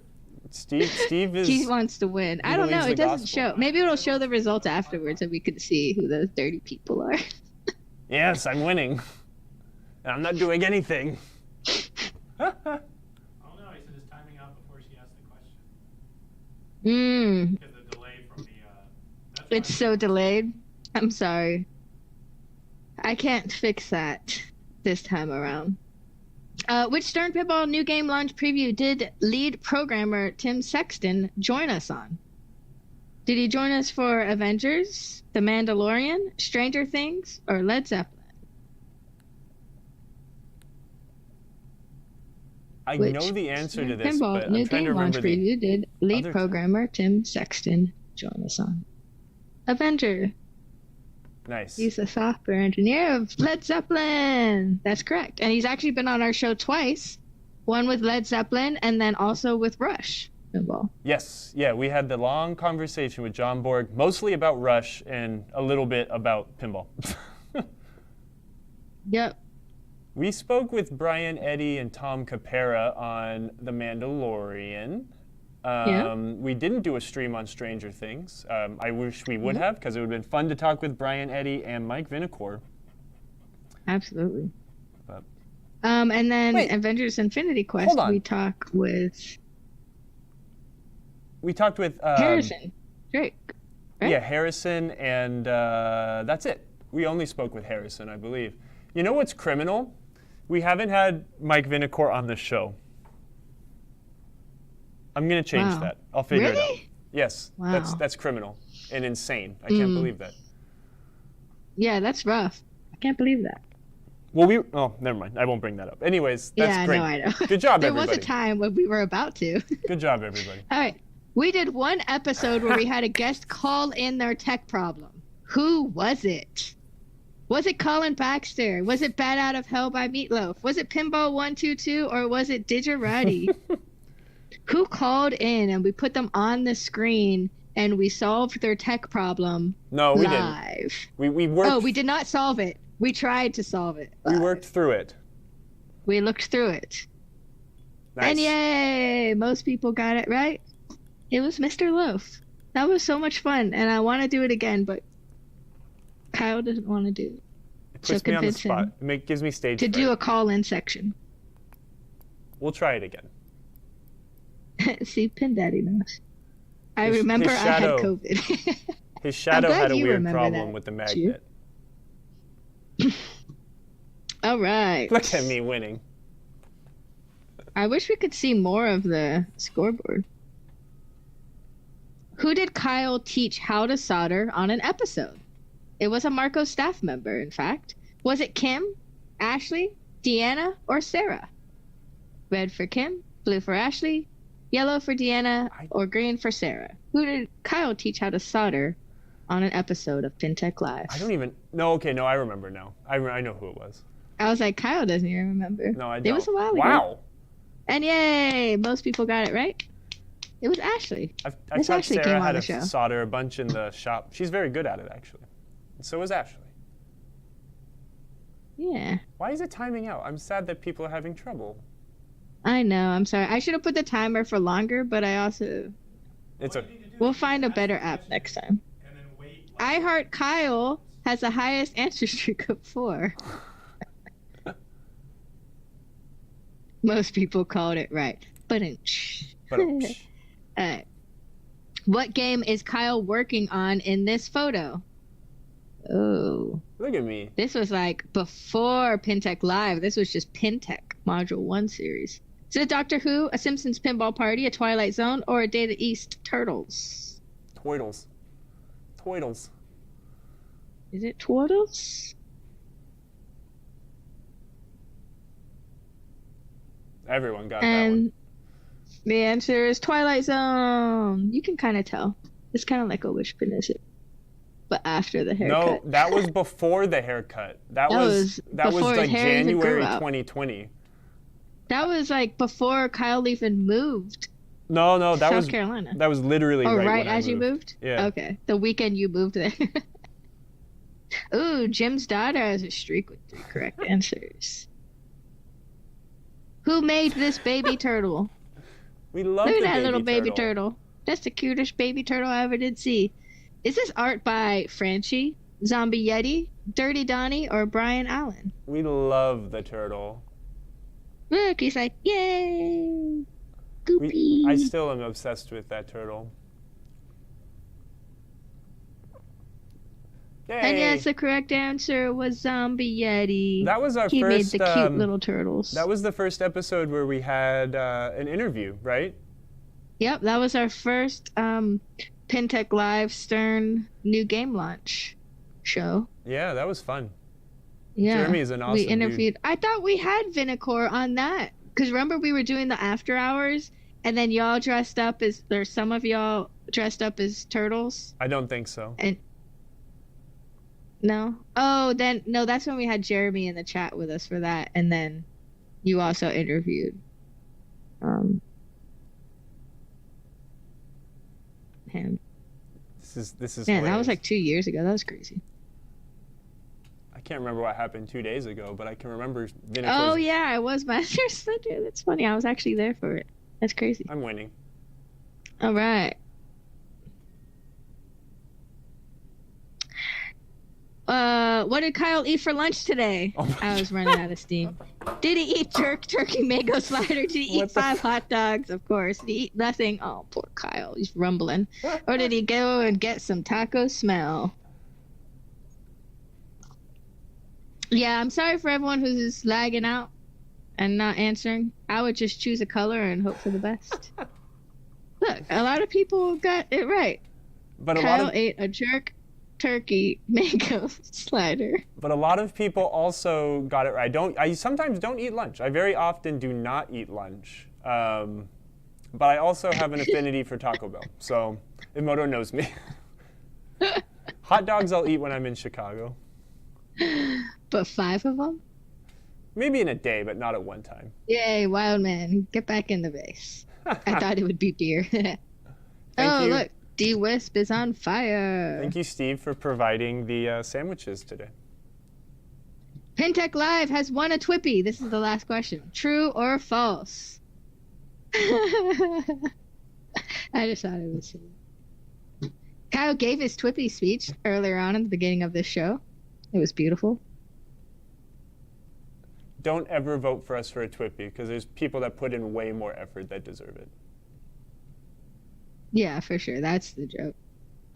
Steve is. He wants to win. I don't know. believes It the doesn't gospel. show. Maybe it'll show the results afterwards and we can see who those 30 people are. Yes, I'm winning. And I'm not doing anything. Mm, Because the delay from the. That's it's why- so delayed. I'm sorry. I can't fix that this time around. Which Stern Pinball new game launch preview did lead programmer Tim Sexton join us on? Did he join us for Avengers, The Mandalorian, Stranger Things, or Led Zeppelin? I Which know the answer to Stern this, Pinball but new I'm trying to game launch remember the preview did lead other programmer Tim Sexton join us on? Avenger. Nice. He's a software engineer of Led Zeppelin. That's correct. And he's actually been on our show twice. One with Led Zeppelin and then also with Rush Pinball. Yes, yeah, we had the long conversation with John Borg, mostly about Rush and a little bit about pinball. Yep. We spoke with Brian Eddy and Tom Capera on The Mandalorian. Yeah. We didn't do a stream on Stranger Things. I wish we would have, because it would have been fun to talk with Brian Eddy and Mike Vinacore. Absolutely. But And then Wait. Avengers Infinity Quest, Hold on. we talk with we talked with Harrison Drake. Right? Yeah, Harrison, and that's it. We only spoke with Harrison, I believe. You know what's criminal? We haven't had Mike Vinacore on the show. I'm gonna change Wow. that. I'll figure it out. Really? Yes, Wow. that's criminal and insane. I can't believe that. Yeah, that's rough. I can't believe that. Well, never mind. I won't bring that up. Anyways, that's Yeah, great. no, I know. Good job, There everybody. was a time when we were about to. Good job, everybody. All right. We did one episode where we had a guest call in their tech problem. Who was it? Was it Colin Baxter? Was it Bat Out of Hell by Meatloaf? Was it Pinball 122 or was it Digerati? Who called in and we put them on the screen and we solved their tech problem No, we didn't. live? We worked. Oh, we did not solve it. We tried to solve it. We live. worked through it. We looked through it. Nice. And yay! Most people got it right. It was Mr. Loaf. That was so much fun, and I want to do it again, but Kyle doesn't want to do it. It puts me on the spot. It gives me stage To fright. do a call-in section. We'll try it again. See, Pin Daddy knows. I His remember I had shadow- COVID. His shadow glad had a you weird remember problem that, with the you. magnet. All right. Look at me winning. I wish we could see more of the scoreboard. Who did Kyle teach how to solder on an episode? It was a Marco staff member, in fact. Was it Kim, Ashley, Deanna, or Sarah? Red for Kim, blue for Ashley, yellow for Deanna, or green for Sarah. Who did Kyle teach how to solder on an episode of PinTech Live? I don't even. No, okay, no, I remember now. I know who it was. I was like, Kyle doesn't even remember. No, I don't. It was a while ago. Wow. And yay, most people got it right. It was Ashley. I Miss taught Ashley Sarah came how on to the show. solder a bunch in the shop. She's very good at it, actually. And so is Ashley. Yeah, Why is it timing out? I'm sad that people are having trouble. I know. I'm sorry. I should have put the timer for longer, but I also... It's What a. you need to do We'll is find a ask better the app question next time. And then wait. I Heart Kyle has the highest answer streak of 4. Most people called it right. But what game is Kyle working on in this photo? Oh, Look at me. this was like before PinTech Live. This was just PinTech Module 1 series. Is it Doctor Who, a Simpsons Pinball Party, a Twilight Zone, or a Data East Turtles? Toidles. Toidles. Is it Twaddles? Everyone got that one. And the answer is Twilight Zone. You can kind of tell. It's kind of like a which pin is it? But after the No, haircut. that was before the haircut. That was before his like hair even January grew out. 2020. That was like before Kyle even moved No, to that South was Carolina. that was literally Oh, right, right when I as you moved? Yeah. Okay. The weekend you moved there. Ooh, Jim's daughter has a streak with 3 correct answers. Who made this baby turtle? We love Look at the that little baby turtle. turtle. That's the cutest baby turtle I ever did see. Is this art by Franchi, Zombie Yeti, Dirty Donnie, or Brian Allen? We love the turtle. Look, he's like, yay! Goopy. I still am obsessed with that turtle. Yay! And yes, the correct answer was Zombie Yeti. That was our he first. He made the cute little turtles. That was the first episode where we had an interview, right? Yep, that was our first PinTech Live Stern new game launch show. Yeah, that was fun. Yeah, Jeremy is an awesome we interviewed. dude. I thought we had Vinicor on that because remember we were doing the after hours, and then y'all dressed up as there's some of y'all dressed up as turtles. I don't think so. And no, oh then no, that's when we had Jeremy in the chat with us for that, and then you also interviewed him. This is. Man, that was hilarious. like 2 years ago. That was crazy. I can't remember what happened 2 days ago, but I can remember. Oh yeah, I was Master Slender. That's funny. I was actually there for it. That's crazy. I'm winning. All right. What did Kyle eat for lunch today? Oh I was running out of steam. Did he eat turkey mango slider? Did he eat 5 hot dogs? Of course. Did he eat nothing? Oh, poor Kyle. He's rumbling. Or did he go and get some taco smell? Yeah, I'm sorry for everyone who's just lagging out and not answering. I would just choose a color and hope for the best. Look, a lot of people got it right. But Kyle ate a turkey mango slider. But a lot of people also got it right. I sometimes don't eat lunch. I very often do not eat lunch. But I also have an affinity for Taco Bell. So Imoto knows me. Hot dogs I'll eat when I'm in Chicago. But 5 of them? Maybe in a day, but not at one time. Yay, wild man. Get back in the base. I thought it would be beer. Thank you. you. Look. D-Wisp is on fire. Thank you, Steve, for providing the sandwiches today. PinTech Live has won a Twippy. This is the last question. True or false? I just thought it was silly. Kyle gave his Twippy speech earlier on in the beginning of this show. It was beautiful. Don't ever vote for us for a Twippy, because there's people that put in way more effort that deserve it. Yeah, for sure. That's the joke.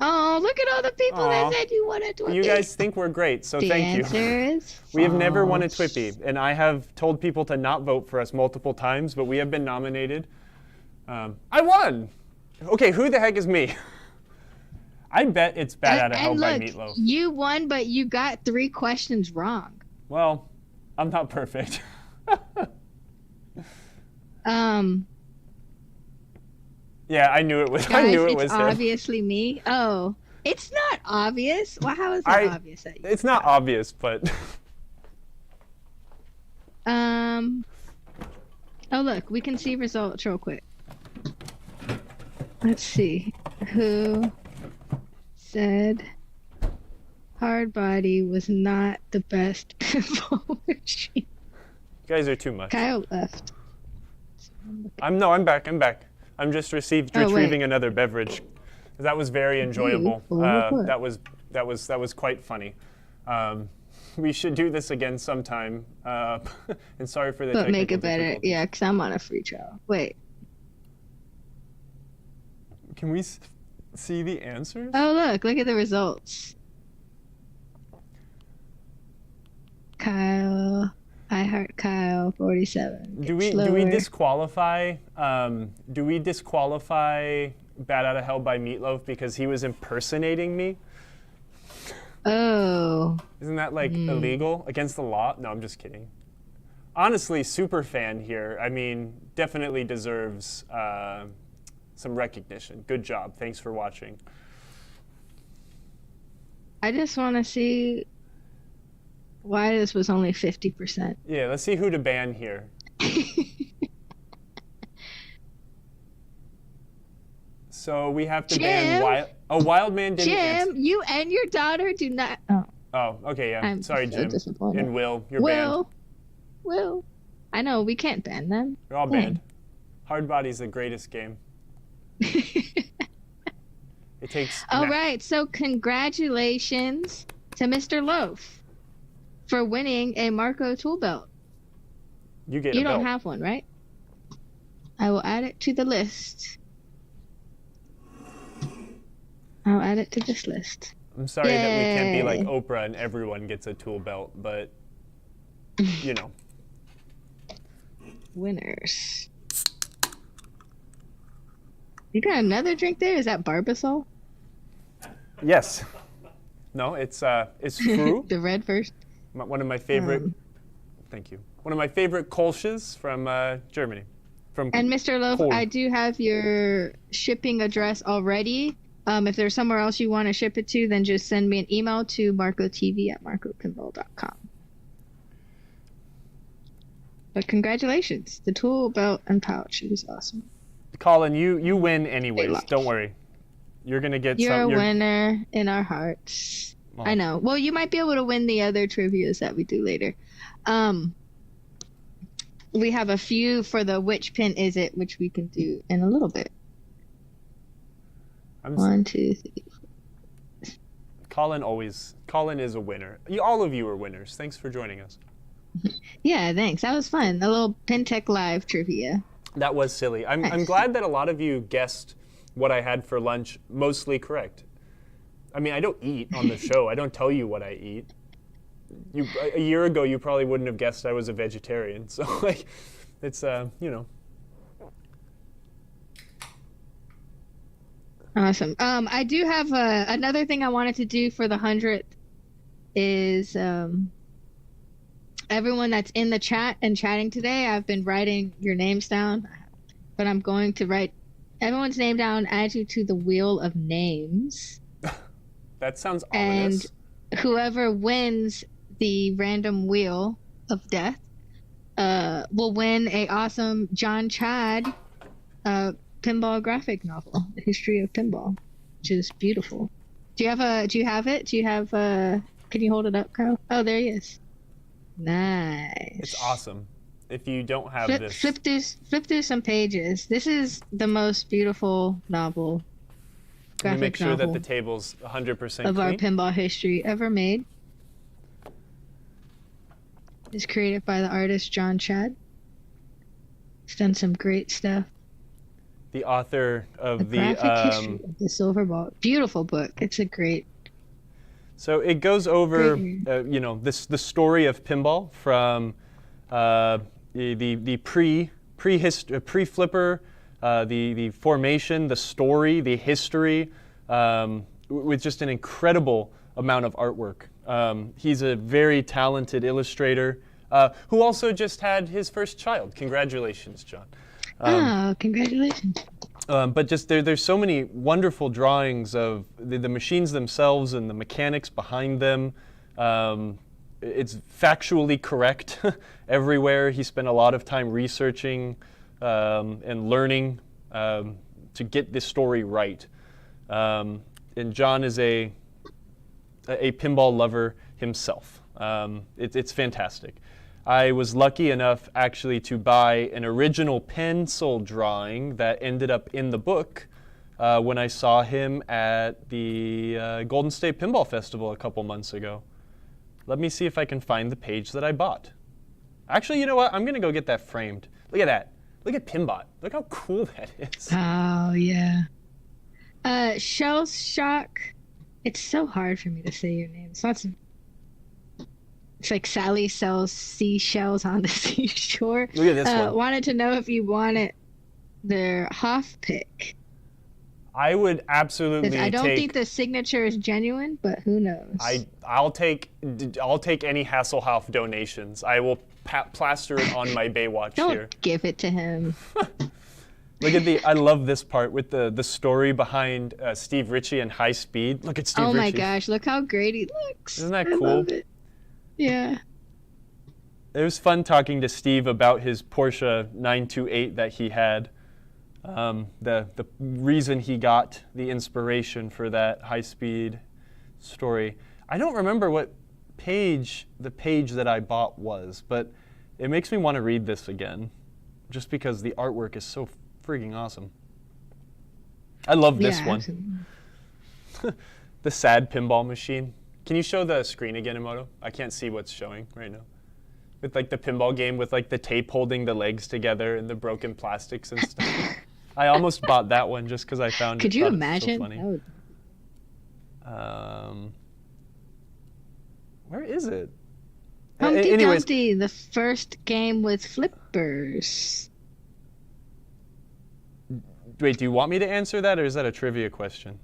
Oh, look at all the people that said you won a Twippy. You guys think we're great, so thank you. The answer is false. We have never won a Twippy, and I have told people to not vote for us multiple times, but we have been nominated. I won! Okay, who the heck is me? I bet it's Bad Out of Hell by Meatloaf. You won, but you got 3 questions wrong. Well, I'm not perfect. Yeah, I knew it was. Guys, I knew it was it's him. obviously me. Oh, it's not obvious. Well, how is it obvious? That you It's not obvious, but. Oh, look, we can see results real quick. Let's see. Who said Hard Body was not the best pinball machine? You guys are too much. Kyle left. I'm back. I'm just retrieving another beverage. That was very enjoyable. That was quite funny. We should do this again sometime. And sorry for the But make it technical better. difficulties. Yeah, because I'm on a free trial. Wait. Can we see the answers? Oh, look at the results. Kyle, I heart Kyle, 47. Do we disqualify? Do we disqualify Bad Out of Hell by Meatloaf because he was impersonating me? Oh. Isn't that illegal against the law? No, I'm just kidding. Honestly, super fan here. I mean, definitely deserves some recognition. Good job. Thanks for watching. I just want to see why this was only 50%. Yeah, let's see who to ban here. So we have to ban Wild Man didn't answer. Jim, you and your daughter do not. Oh, okay, yeah. I'm Sorry, so Jim. disappointed. And Will, you're banned. Will. I know, we can't ban them. You're all banned. Hard Body's the greatest game. It takes. All right, so congratulations to Mr. Loaf for winning a Marco tool belt. You get You a belt. don't have one, right? I will add it to the list. I'll add it to this list. I'm sorry that we can't be like Yay. Oprah and everyone gets a tool belt, but you know. Winners. You got another drink there? Is that Barbasol? Yes. No, it's Fru. The red first. One of my favorite. Thank you. One of my favorite Kolsches from Germany. And Mr. Loaf, Poland. I do have your shipping address already. If there's somewhere else you want to ship it to, then just send me an email to marcotv@marcopinball.com. But congratulations. The tool belt and pouch is awesome. Colin, you win anyways. luck. Don't worry. You're gonna get You're some. a winner in our hearts. Well, I know. Well, you might be able to win the other trivias that we do later. We have a few for the which pin is it, which we can do in a little bit. One, two, three. Colin is a winner. All of you are winners. Thanks for joining us. Yeah, thanks. That was fun. A little PinTech Live trivia. That was silly. I'm Nice. glad that a lot of you guessed what I had for lunch mostly correct. I mean, I don't eat on the show. I don't tell you what I eat. A year ago, you probably wouldn't have guessed I was a vegetarian. So, like, it's, you know. Awesome. I do have another thing I wanted to do for the 100th is everyone that's in the chat and chatting today, I've been writing your names down, but I'm going to write everyone's name down, add you to the wheel of names. That sounds ominous. And whoever wins the random wheel of death will win a awesome John Chad pinball graphic novel, The History of Pinball, which is beautiful. Do you have it? Can you hold it up, Kyle? Oh, there he is. Nice. It's awesome. If you don't have this. Flip through some pages. This is the most beautiful novel. Let me make sure that novel the table's 100% of our clean. pinball history ever made. It's created by the artist John Chad. He's done some great stuff. The author of Graphic History of the Silver Ball. Beautiful book. It's a great. So it goes over, Great. the story of pinball from the pre-flipper, the formation, the story, the history, with just an incredible amount of artwork. He's a very talented illustrator who also just had his first child. Congratulations, John. Congratulations. But just there's so many wonderful drawings of the machines themselves and the mechanics behind them. It's factually correct everywhere. He spent a lot of time researching and learning to get this story right. And John is a pinball lover himself. It's fantastic. I was lucky enough actually to buy an original pencil drawing that ended up in the book when I saw him at the Golden State Pinball Festival a couple months ago. Let me see if I can find the page that I bought. Actually, you know what? I'm going to go get that framed. Look at that. Look at Pinbot. Look how cool that is. Oh, yeah. Shell Shock. It's so hard for me to say your name. It's like Sally sells seashells on the seashore. Look at this one. Wanted to know if you wanted their Hoff pick. I would absolutely I don't take... think the signature is genuine, but who knows? I'll take any Hasselhoff donations. I will plaster it on my Baywatch Don't here. give it to him. Look at I love this part with the story behind Steve Ritchie and High Speed. Look at Steve Ritchie. Oh my gosh, look how great he looks. Isn't that I cool? love it. Yeah. It was fun talking to Steve about his Porsche 928 that he had. The reason he got the inspiration for that high-speed story. I don't remember what the page that I bought was, but it makes me want to read this again, just because the artwork is so freaking awesome. I love this one. Absolutely. The Sad Pinball Machine. Can you show the screen again, Emoto? I can't see what's showing right now. With like the pinball game with like the tape holding the legs together and the broken plastics and stuff. I almost bought that one just because I found Could it. you Thought it was imagine? So funny. That would Where is it? Humpty Anyways, Dumpty, the first game with flippers. wait, do you want me to answer that, or is that a trivia question?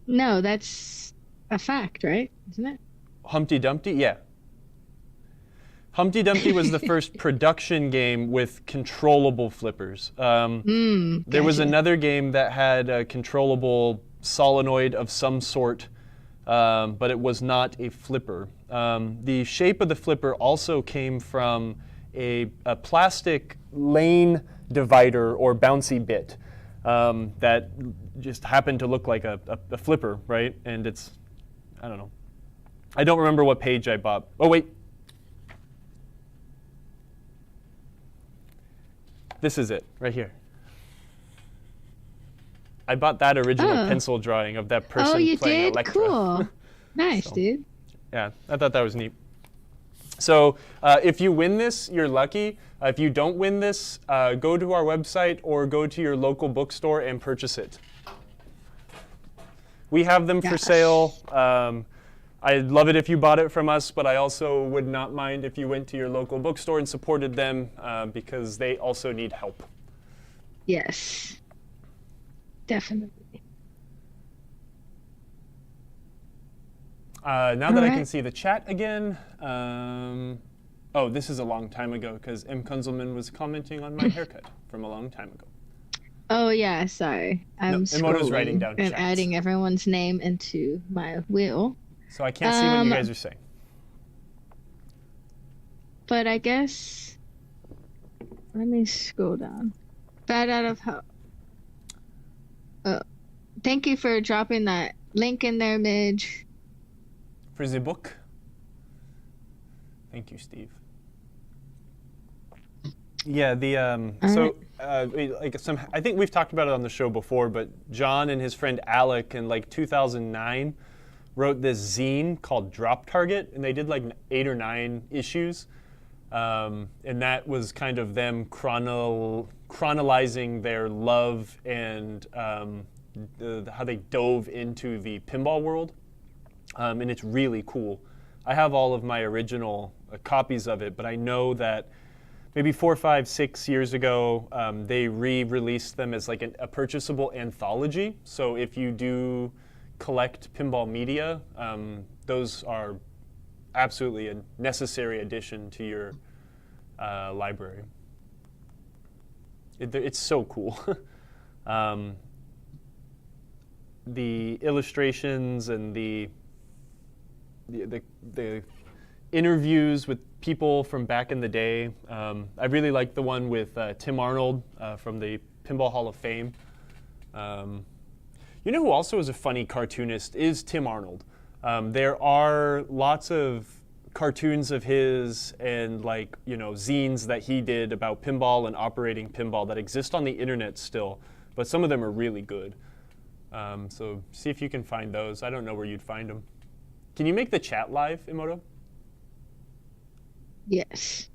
No, that's a fact, right? Isn't it? Humpty Dumpty? Yeah. Humpty Dumpty was the first production game with controllable flippers. There was Gotcha. another game that had a controllable solenoid of some sort, but it was not a flipper. The shape of the flipper also came from a plastic lane divider or bouncy bit that just happened to look like a flipper, right? And it's, I don't know. I don't remember what page I bought. Oh, wait. This is it, right here. I bought that original pencil drawing of that person Oh, you playing did? Electra. Cool. Nice, So. dude. Yeah, I thought that was neat. So if you win this, you're lucky. If you don't win this, go to our website or go to your local bookstore and purchase it. We have them for Yes. sale. I'd love it if you bought it from us, but I also would not mind if you went to your local bookstore and supported them because they also need help. Yes. Definitely. Now that I right. can see the chat again, oh, this is a long time ago because M. Kunzelman was commenting on my haircut from a long time ago. Oh, yeah, sorry. I'm Emoto's writing scrolling down and chats. adding everyone's name into my wheel. So I can't see what you guys are saying. But I guess, let me scroll down. Bad out of how. Oh, thank you for dropping that link in there, Midge. For the book. Thank you, Steve. Yeah, the so I think we've talked about it on the show before, but John and his friend Alec in like 2009 wrote this zine called Drop Target, and they did like 8 or 9 issues, and that was kind of them chronologizing their love and how they dove into the pinball world, and it's really cool. I have all of my original copies of it, but I know that maybe 4, 5, 6 years ago, they re-released them as like a purchasable anthology. So if you do collect pinball media, those are absolutely a necessary addition to your library. It's so cool. The illustrations and the interviews with people from back in the day. I really like the one with Tim Arnold from the Pinball Hall of Fame. You know who also is a funny cartoonist is Tim Arnold. There are lots of cartoons of his and zines that he did about pinball and operating pinball that exist on the internet still, but some of them are really good. So see if you can find those. I don't know where you'd find them. Can you make the chat live, Emoto? Yes.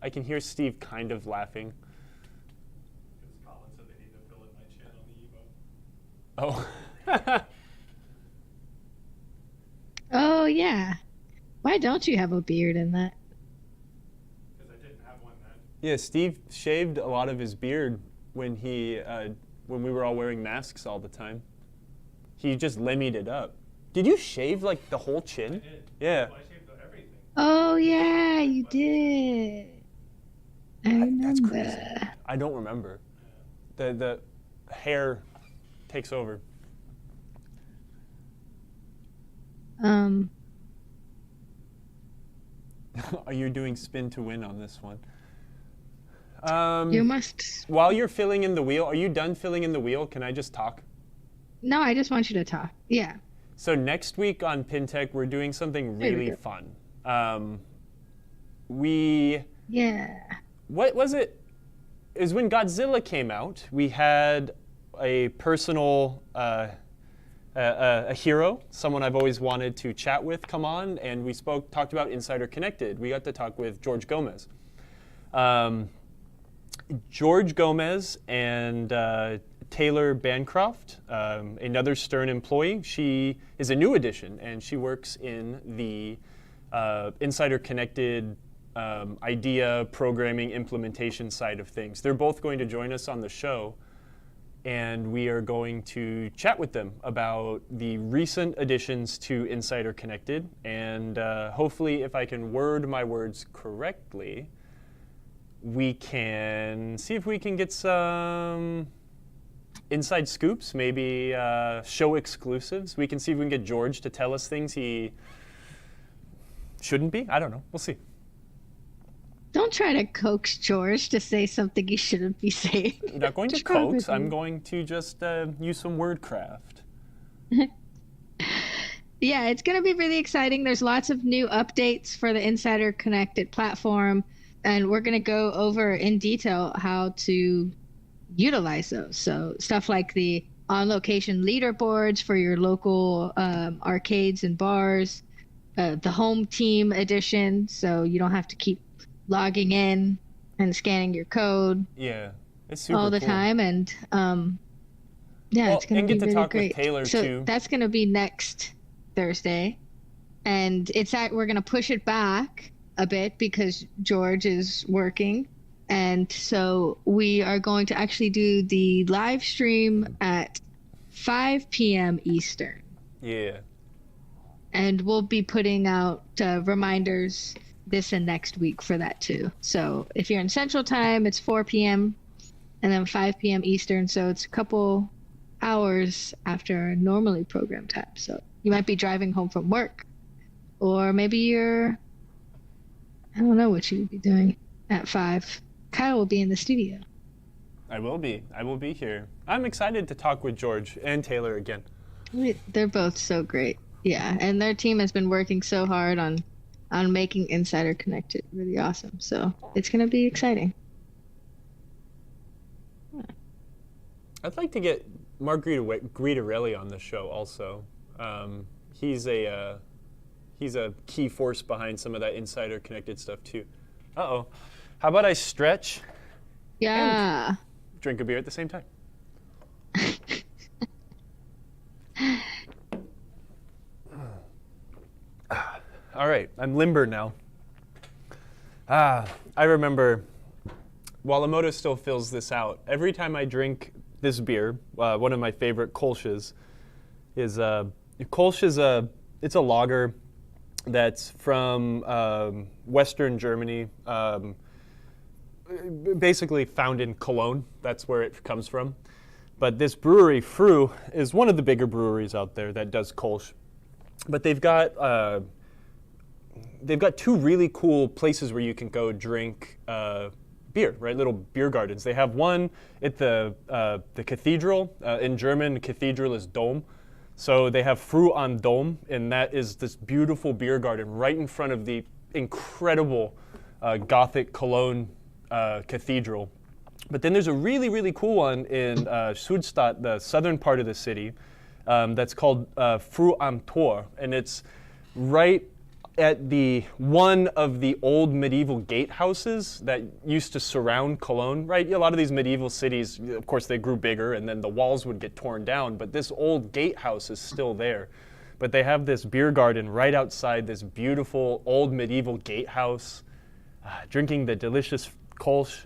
I can hear Steve kind of laughing. Because Colin said they need to fill in my chat on the Evo. Oh. Oh, yeah. Why don't you have a beard in that? Because I didn't have one then. Yeah, Steve shaved a lot of his beard when when we were all wearing masks all the time. He just lemmied it up. Did you shave like the whole chin? I did. Yeah. Well, I shaved everything. Oh, yeah, you did. I remember. That's crazy. I don't remember. The hair takes over. Are you doing spin to win on this one? You must. While you're filling in the wheel, are you done filling in the wheel? Can I just talk? No, I just want you to talk. Yeah. So next week on PinTech, we're doing something really fun. Yeah. What was it? It was when Godzilla came out. We had a personal, a hero, someone I've always wanted to chat with, come on, and we talked about Insider Connected. We got to talk with George Gomez. George Gomez and Taylor Bancroft, another Stern employee. She is a new addition, and she works in the Insider Connected idea, programming, implementation side of things. They're both going to join us on the show, and we are going to chat with them about the recent additions to Insider Connected, and hopefully, if I can word my words correctly, we can see if we can get some inside scoops, maybe show exclusives. We can see if we can get George to tell us things he shouldn't be. I don't know. We'll see. Don't try to coax George to say something he shouldn't be saying. I'm not going to coax. I'm going to just use some wordcraft. Yeah, it's going to be really exciting. There's lots of new updates for the Insider Connected platform, and we're going to go over in detail how to utilize those. So stuff like the on-location leaderboards for your local arcades and bars, the home team edition, so you don't have to keep logging in and scanning your code. Yeah, it's super all the cool. time, and yeah, it's going to be really talk great. with Taylor so too. That's going to be next Thursday, and we're going to push it back a bit because George is working, and so we are going to actually do the live stream at 5 p.m. Eastern. Yeah. And we'll be putting out reminders this and next week for that too. So if you're in Central Time, it's 4 p.m. and then 5 p.m. Eastern. So it's a couple hours after normally programmed time. So you might be driving home from work, or maybe I don't know what you would be doing at 5. Kyle will be in the studio. I will be. I will be here. I'm excited to talk with George and Taylor again. They're both so great. Yeah, and their team has been working so hard on making Insider Connected really awesome. So it's going to be exciting. I'd like to get Mark Guidarelli on the show also. He's a key force behind some of that Insider Connected stuff too. Uh-oh. How about I stretch? Yeah. And drink a beer at the same time. All right, I'm limber now. I remember, Walamoto still fills this out. Every time I drink this beer, one of my favorite Kolsch's is Kolsch is it's a lager that's from Western Germany, basically found in Cologne. That's where it comes from. But this brewery, Fru, is one of the bigger breweries out there that does Kolsch. But they've got two really cool places where you can go drink beer, right? Little beer gardens. They have one at the cathedral. In German, cathedral is Dom. So they have Fru am Dom, and that is this beautiful beer garden right in front of the incredible Gothic Cologne cathedral. But then there's a really, really cool one in Südstadt, the southern part of the city, that's called Fru am Tor, and it's right at one of the old medieval gatehouses that used to surround Cologne, right? A lot of these medieval cities, of course, they grew bigger, and then the walls would get torn down, but this old gatehouse is still there. But they have this beer garden right outside this beautiful old medieval gatehouse, drinking the delicious Kolsch.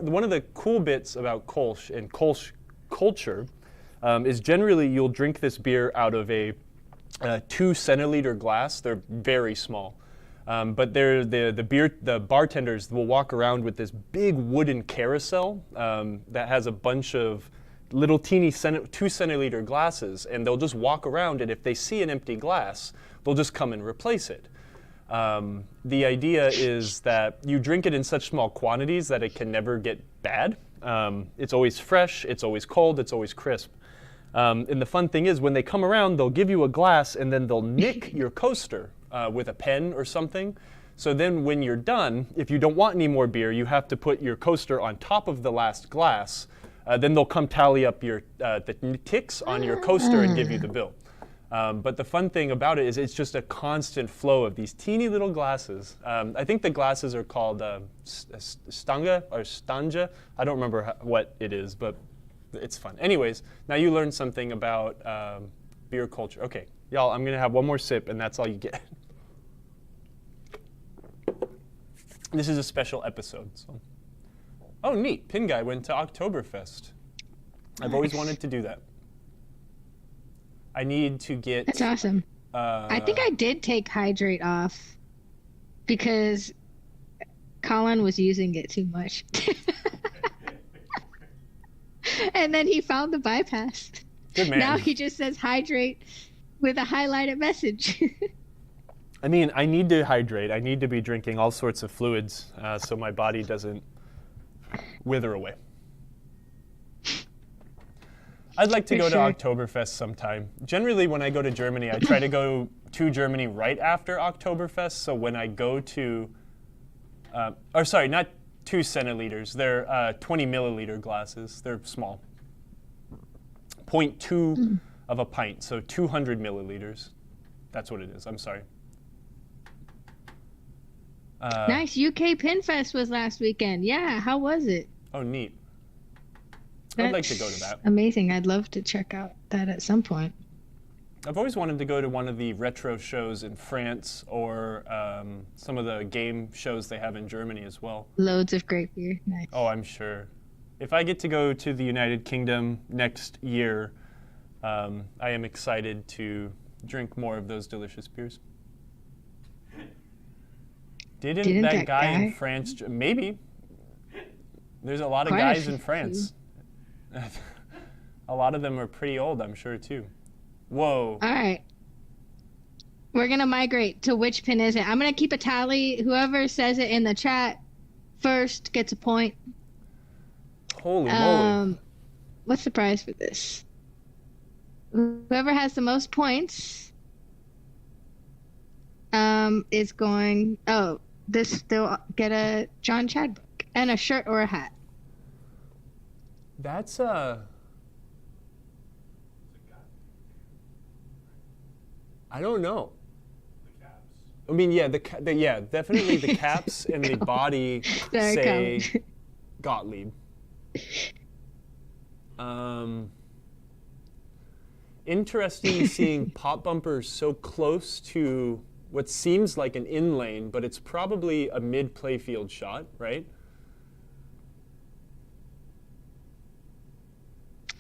One of the cool bits about Kolsch and Kolsch culture is generally you'll drink this beer out of a 2 centiliter glass. They're very small, but the bartenders will walk around with this big wooden carousel that has a bunch of little teeny 2 centiliter glasses, and they'll just walk around, and if they see an empty glass, they'll just come and replace it. The idea is that you drink it in such small quantities that it can never get bad. It's always fresh, it's always cold, it's always crisp. And the fun thing is when they come around, they'll give you a glass and then they'll nick your coaster with a pen or something. So then when you're done, if you don't want any more beer, you have to put your coaster on top of the last glass. Then they'll come tally up the ticks on your coaster and give you the bill. But the fun thing about it is it's just a constant flow of these teeny little glasses. I think the glasses are called stanga or stanja. I don't remember what it is, but It's fun. Anyways, now you learned something about beer culture. Okay, y'all, I'm going to have one more sip, and that's all you get. This is a special episode. So. Oh, neat. Pin Guy went to Oktoberfest. I've always wanted to do that. I need to get... That's awesome. I think I did take hydrate off because Colin was using it too much. And then he found the bypass. Good man. Now he just says hydrate with a highlighted message. I mean, I need to hydrate. I need to be drinking all sorts of fluids so my body doesn't wither away. I'd like to go to Oktoberfest sometime. Generally, when I go to Germany, I try to go to Germany right after Oktoberfest. So when I go to, or sorry, not 2 centiliters. They're 20 milliliter glasses. They're small. 0.2 of a pint, so 200 milliliters. That's what it is. I'm sorry. Nice. UK Pinfest was last weekend. Yeah, how was it? Oh, neat. I'd like to go to that. Amazing. I'd love to check out that at some point. I've always wanted to go to one of the retro shows in France or some of the game shows they have in Germany as well. Loads of great beer. Nice. Oh, I'm sure. If I get to go to the United Kingdom next year, I am excited to drink more of those delicious beers. Didn't that guy in France... Maybe. There's a lot of guys in France. A lot of them are pretty old, I'm sure, too. Whoa. All right. We're going to migrate to which pin is it. I'm going to keep a tally. Whoever says it in the chat first gets a point. Holy moly. What's the prize for this? Whoever has the most points is going... Oh, they'll get a John Chad book and a shirt or a hat. That's I don't know. The caps. I mean, yeah, yeah, definitely the caps and the body say Gottlieb. Interesting seeing pop bumpers so close to what seems like an in lane, but it's probably a mid playfield shot, right?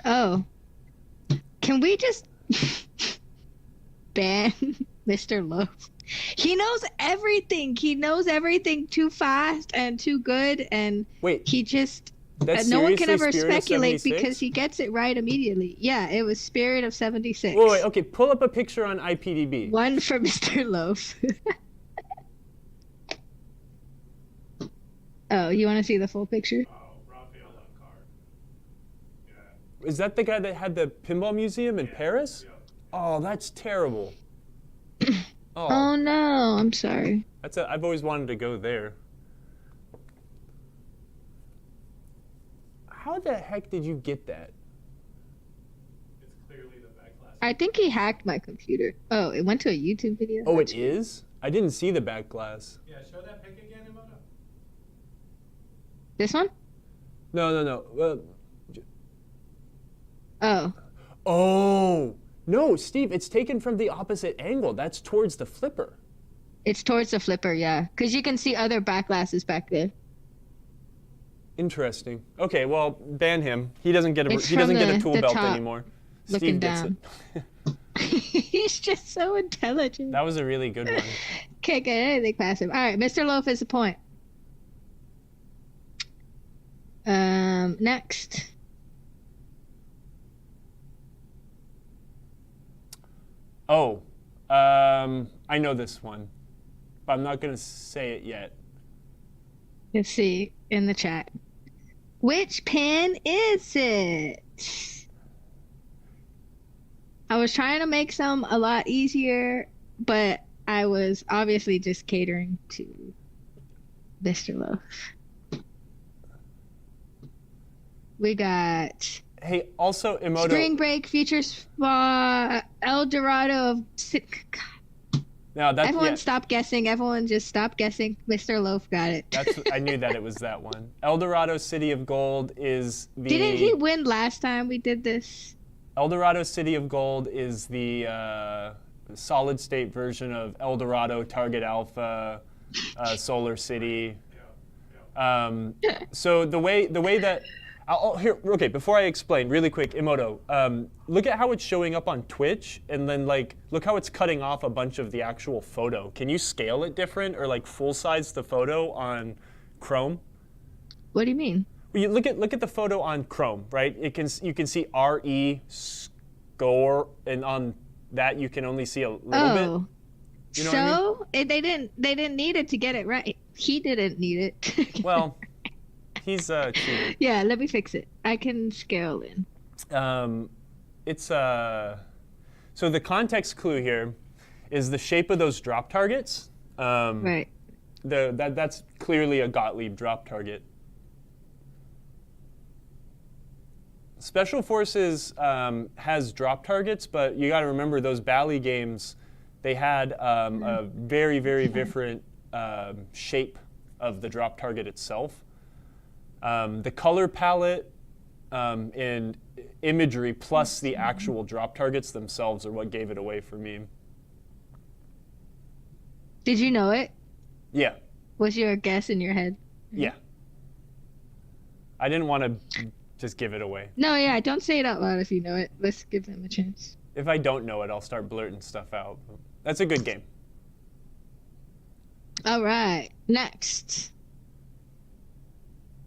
Oh. Can we just ban Mr. Loaf? He knows everything. He knows everything too fast and too good, and wait, he just... That's no one can ever Spirit speculate because he gets it right immediately. Yeah, it was Spirit of 76. Wait, okay, pull up a picture on IPDB. One for Mr. Loaf. Oh, you want to see the full picture? Oh, Raffle on card. Yeah. Is that the guy that had the pinball museum in Paris? Yeah. Oh, that's terrible. Oh no, I'm sorry. I've always wanted to go there. How the heck did you get that? It's clearly the backlash. I think he hacked my computer. Oh, it went to a YouTube video? Oh, it is? I didn't see the back glass. Yeah, show that pic again, Imoto. This one? No. Oh. Oh! No, Steve, it's taken from the opposite angle. That's towards the flipper. It's towards the flipper, yeah. Because you can see other back glasses back there. Interesting. Okay, well, ban him. He doesn't get a tool belt anymore. Steve gets down. It. He's just so intelligent. That was a really good one. Can't get anything past him. All right, Mr. Loaf is a point. Next. Oh, I know this one, but I'm not going to say it yet. Let's see in the chat. Which pin is it? I was trying to make some a lot easier, but I was obviously just catering to Mr. Loaf. We got... Hey, also, Imoto... Spring Break, Future Spa, El Dorado of... No, that's Everyone yeah, stop guessing. Everyone just stop guessing. Mr. Loaf got it. I knew that it was that one. El Dorado City of Gold is the. Didn't he win last time we did this? El Dorado City of Gold is the solid state version of El Dorado, Target Alpha, Solar City. So the way that here, okay, before I explain really quick, Emoto, look at how it's showing up on Twitch, and then like look how it's cutting off a bunch of the actual photo. Can you scale it different or like full size the photo on Chrome? What do you mean? Well, you look at the photo on Chrome, right? You can see RE score, and on that you can only see a little bit. You know so what I mean? They didn't need it to get it right. He didn't need it. Well, he's cheated. Yeah, let me fix it. I can scale in. It's so the context clue here is the shape of those drop targets. Right. That's clearly a Gottlieb drop target. Special Forces has drop targets, but you got to remember those Bally games, they had a very, very different shape of the drop target itself. The color palette and imagery plus the actual drop targets themselves are what gave it away for me. Did you know it? Yeah. Was your guess in your head? Yeah. I didn't want to just give it away. No, yeah, don't say it out loud if you know it. Let's give them a chance. If I don't know it, I'll start blurting stuff out. That's a good game. All right, next.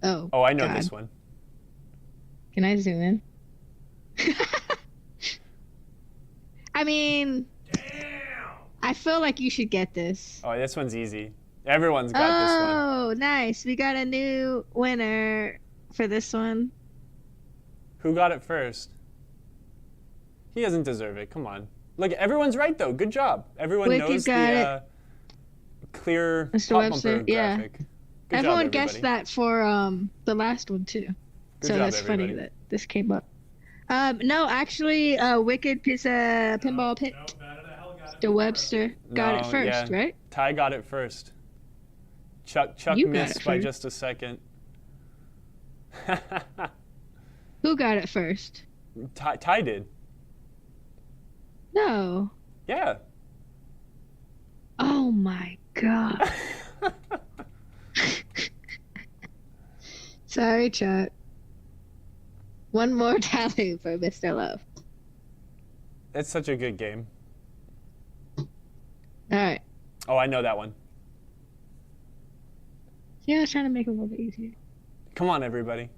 Oh, I know God. this one. Can I zoom in? I mean, I feel like you should get this. Oh, this one's easy. Everyone's got this one. Oh, nice. We got a new winner for this one. Who got it first? He doesn't deserve it. Come on. Look, everyone's right, though. Good job. Everyone Wicked knows got the clear Mr. pop Webster, bumper yeah. graphic. Good Everyone job, guessed everybody. that for the last one, too. Good So job, that's everybody. funny that this came up. No, actually, Wicked Pinball Pit. The Webster got it first, yeah. right? Ty got it first. Chuck You got missed it by first. just a second. Who got it first? Ty did. No. Yeah. Oh my God. Sorry, Chuck. One more tally for Mr. Love. It's such a good game. All right. Oh, I know that one. Yeah, I was trying to make it a little bit easier. Come on, everybody.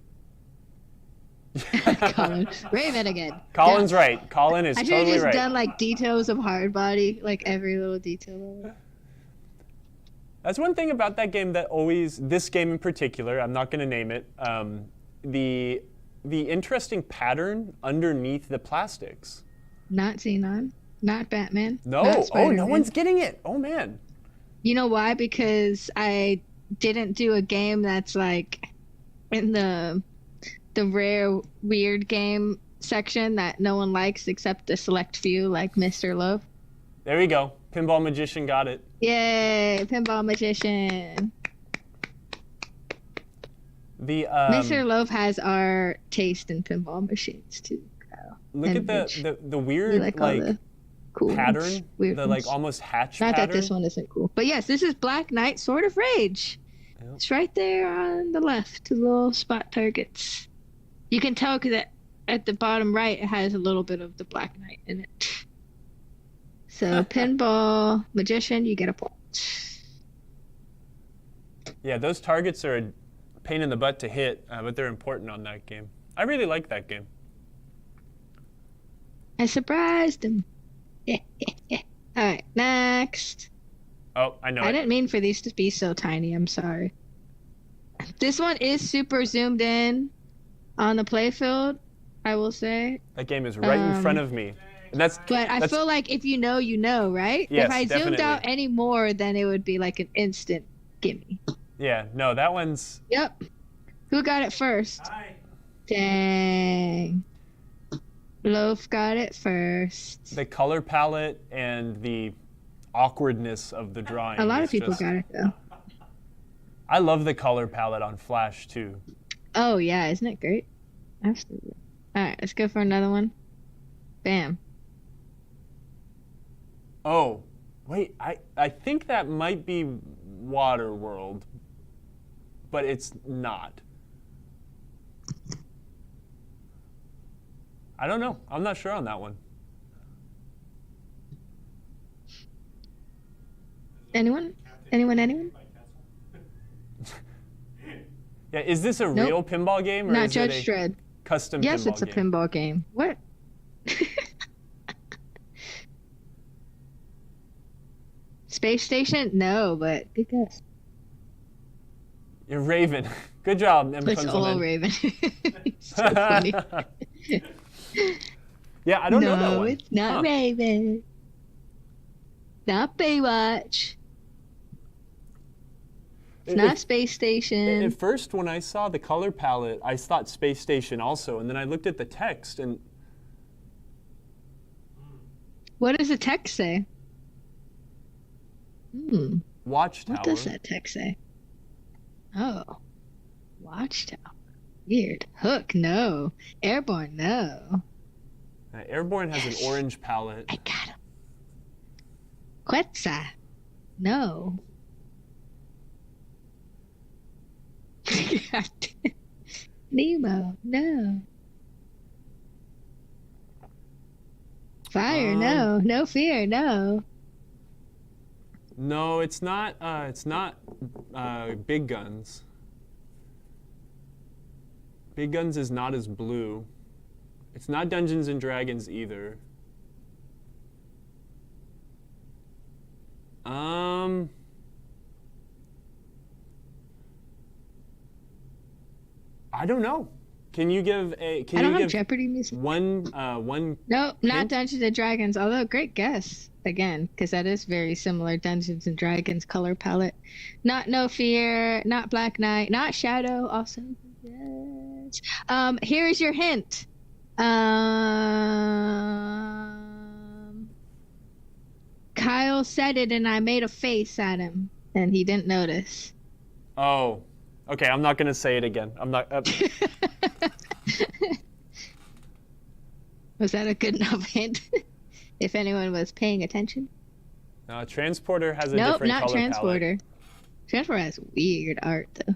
Colin. Raven again. Colin's Yeah. right. Colin is I should have totally just right. done like details of hard body, like every little detail of it. That's one thing about that game that always, this game in particular, I'm not going to name it, the interesting pattern underneath the plastics. Not Xenon. Not Batman. No. Not Oh, Spider-Man. no one's getting it. Oh, man. You know why? Because I didn't do a game that's like in the rare weird game section that no one likes except a select few, like Mr. Love. There we go. Pinball Magician got it. Yay, Pinball Magician. The Mr. Love has our taste in pinball machines too. Kyle. look And at Mitch. the We weird like all the cool pattern, ones, weird the ones. like almost hatch Not pattern. that this one isn't cool, but yes, this is Black Knight Sword of Rage. Yep. It's right there on the left, the little spot targets. You can tell because at the bottom right, it has a little bit of the Black Knight in it. So Pinball Magician, you get a point. Yeah, those targets are a pain in the butt to hit, but they're important on that game. I really like that game. I surprised him. All right, next. Oh, I know I it. didn't mean for these to be so tiny. I'm sorry. This one is super zoomed in on the playfield, I will say. That game is right in front of me. And that's But I feel like if you know, you know, right? Yes, if I zoomed definitely. out any more, then it would be like an instant gimme. yeah, no, that one's Yep. Who got it first? Hi. Dang. Loaf got it first. the color palette and the awkwardness of the drawing. A lot of is people just- got it though. I love the color palette on Flash too. Oh yeah, isn't it great? Absolutely. All right, let's go for another one. Bam. Oh, wait, I think that might be Waterworld, but it's not. I don't know. I'm not sure on that one. Anyone? Anyone? Yeah, is this a Nope. real pinball game or Not is Judge it a Dredd. custom Yes, pinball it's a game? pinball game. What? Space Station? No, but good guess. You're Raven. Good job, M. It's all Kunzelman. Raven. So funny. Yeah, I don't know that No, one. it's not Huh. Raven. Not Baywatch. It's not If- Space Station. At first, when I saw the color palette, I thought Space Station also, and then I looked at the text and What does the text say? Watchtower. What does that text say? Oh. Watchtower. Weird. Hook, no. Airborne, no. Airborne has Yes. an orange palette. I got him. Quetzal. No. Nemo. No. Fire. No. No fear. No. No, it's not. Big Guns. Big Guns is not as blue. It's not Dungeons and Dragons either. I don't know. Can you give a? Can I don't you have give Jeopardy music. one? No, not hint? Dungeons and Dragons. Although great guess again, because that is very similar. Dungeons and Dragons color palette. Not No Fear. Not Black Knight. Not Shadow. Also, yes. Here's your hint. Kyle said it, and I made a face at him, and he didn't notice. Oh, okay. I'm not gonna say it again. I'm not. Was that a good enough hint? If anyone was paying attention. Transporter has a Nope, different not color Transporter. palette. Transporter has weird art, though.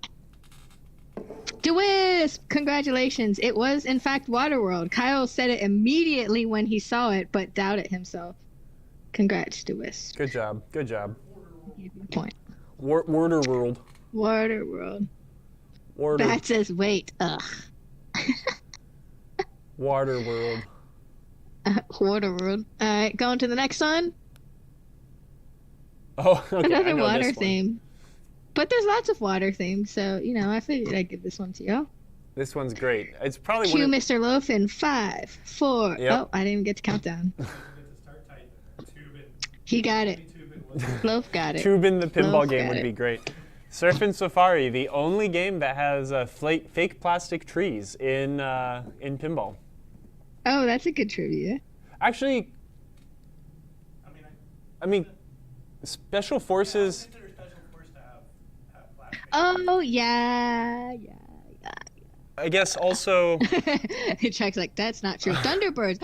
DeWisp! Congratulations. It was, in fact, Waterworld. Kyle said it immediately when he saw it, but doubted himself. Congrats, DeWisp. Good job. Good job. Gave you a point. Waterworld. Waterworld. Water. Bat says, wait. Ugh. Waterworld. Waterworld. All right, going to the next one. Oh, okay. I Another know water this one. theme. But there's lots of water themes, so, you know, I figured I'd give this one to y'all. This one's great. It's probably Cue one. Mr. Loaf in 5, 4. Yep. Oh, I didn't even get to count down. Get to start tight. Tube it. He got it. Tube it. What's it? Loaf got it. Tube in the pinball Love game got would it. be great. Surf and Safari, the only game that has fake plastic trees in pinball. Oh, that's a good trivia. Actually, I mean, Special Forces. Consider Special Force to have flash paint. Oh, yeah. I guess also. Chuck's like, that's not true. Thunderbirds.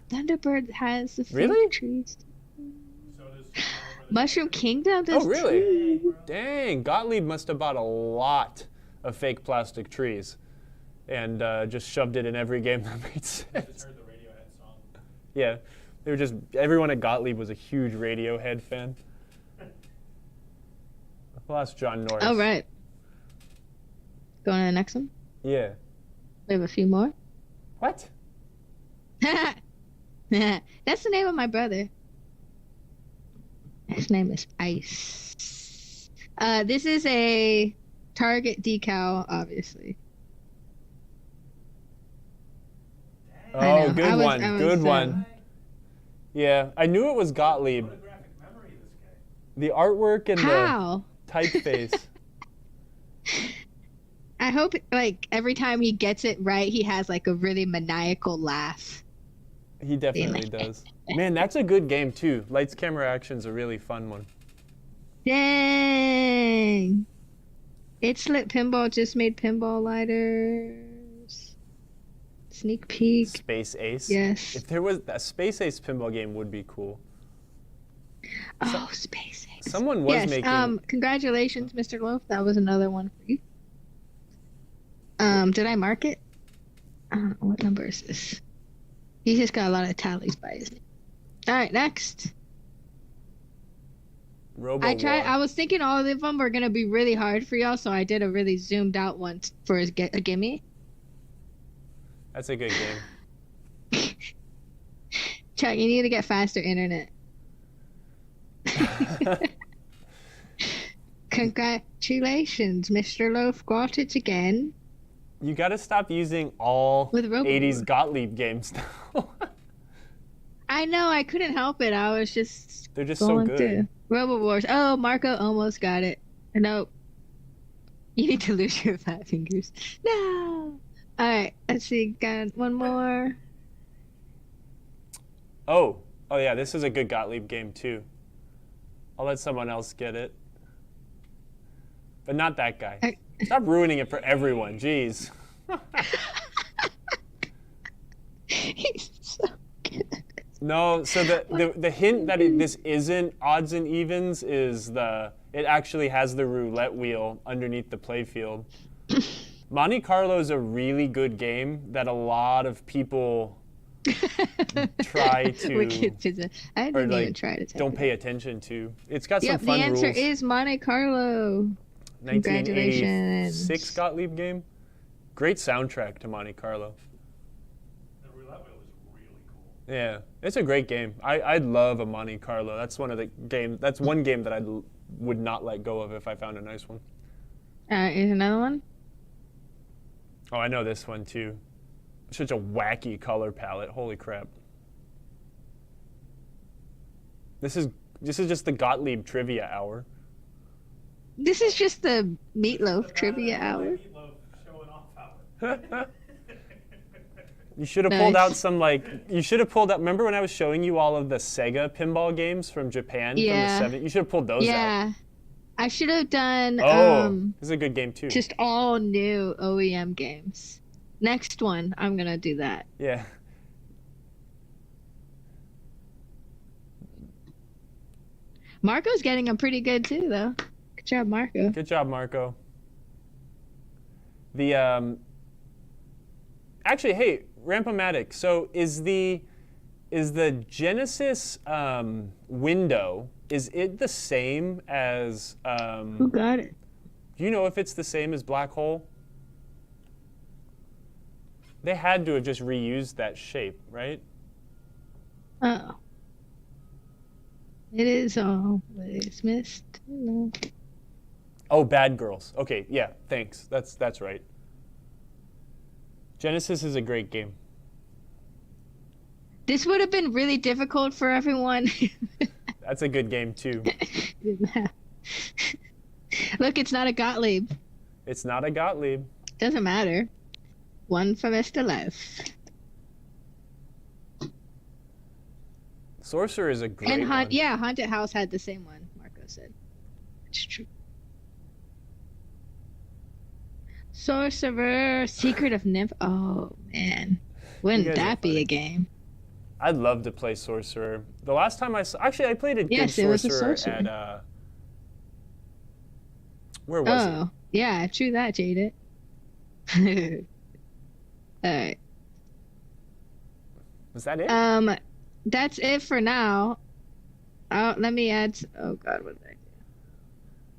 Thunderbird has the fake Really? trees. So does Mushroom Kingdom does Oh, really? too. Dang, Gottlieb must have bought a lot of fake plastic trees, and just shoved it in every game that made just sense. heard the Radiohead song. Yeah, they were just everyone at Gottlieb was a huge Radiohead fan. Well, that's John Norris. All right. Going to the next one. Yeah. We have a few more. What? That's the name of my brother. His name is Ice. This is a Target decal, obviously. I Oh, know. good I was- one. I was, Good one. Yeah, I knew it was Gottlieb. Photographic memory, this guy. The artwork and How? the typeface. I hope, like, every time he gets it right, he has, like, a really maniacal laugh. He definitely does. Man, that's a good game too. Lights, camera, action's a really fun one. Dang. It's Lit Pinball just made pinball lighters. Sneak peek. Space Ace. Yes. If there was a Space Ace pinball game, would be cool. Oh, Space Ace. Someone was yes, making. Congratulations, Mr. Loaf. That was another one for you. Did I mark it? I don't know. What number is this? He just got a lot of tallies by his name. All right, next. I was thinking all of them were gonna be really hard for y'all, so I did a really zoomed out one for a gimme. That's a good game. Chuck, you need to get faster internet. Congratulations, Mr. Loaf got it again. You gotta stop using all With 80s Gottlieb games now. I know, I couldn't help it. I was just They're just so good. Through. Robo Wars. Oh, Marco almost got it. Nope. You need to lose your 5 fingers. No. All right, let's see. Got one more. Oh yeah, this is a good Gottlieb game too. I'll let someone else get it. But not that guy. Stop ruining it for everyone. Jeez. He's so good. No, so the hint that this isn't odds and evens is it actually has the roulette wheel underneath the playfield. Monte Carlo is a really good game that a lot of people try to I didn't even try to don't pay attention to. It's got some fun rules. The answer is Monte Carlo. 1986 Gottlieb game. Great soundtrack to Monte Carlo. The roulette wheel is really cool. Yeah, it's a great game. I'd love a Monte Carlo. That's one of the games. That's one game that I would not let go of if I found a nice one. Is another one? Oh, I know this one too. Such a wacky color palette. Holy crap. This is just the Gottlieb trivia hour. This is just the Meatloaf trivia hour. Meatloaf showing off hour. You should have pulled out some you should have pulled out. Remember when I was showing you all of the Sega pinball games from Japan from the 70s? You should have pulled those out. Yeah. I should have done this is a good game too. Just all new OEM games. Next one, I'm going to do that. Yeah. Marco's getting them pretty good too though. Good job, Marco. Good job, Marco. The actually, hey, Rampomatic. So is the Genesis window, is it the same as Who got it? Do you know if it's the same as Black Hole? They had to have just reused that shape, right? Oh. It is always missed. No. Oh, Bad Girls. Okay, yeah, thanks. That's right. Genesis is a great game. This would have been really difficult for everyone. That's a good game too. Look, it's not a Gottlieb. It's not a Gottlieb. Doesn't matter. One for Mr. Loaf. Sorcerer is a great one. Yeah, Haunted House had the same one, Marco said. It's true. Sorcerer, Secret of Nymph. Oh, man. Wouldn't that be a game? I'd love to play Sorcerer. The last time I played a good Sorcerer at where was it? Oh, yeah, true that, Jaded. Alright. Was that it? That's it for now. Let me add. Oh God, what did I do?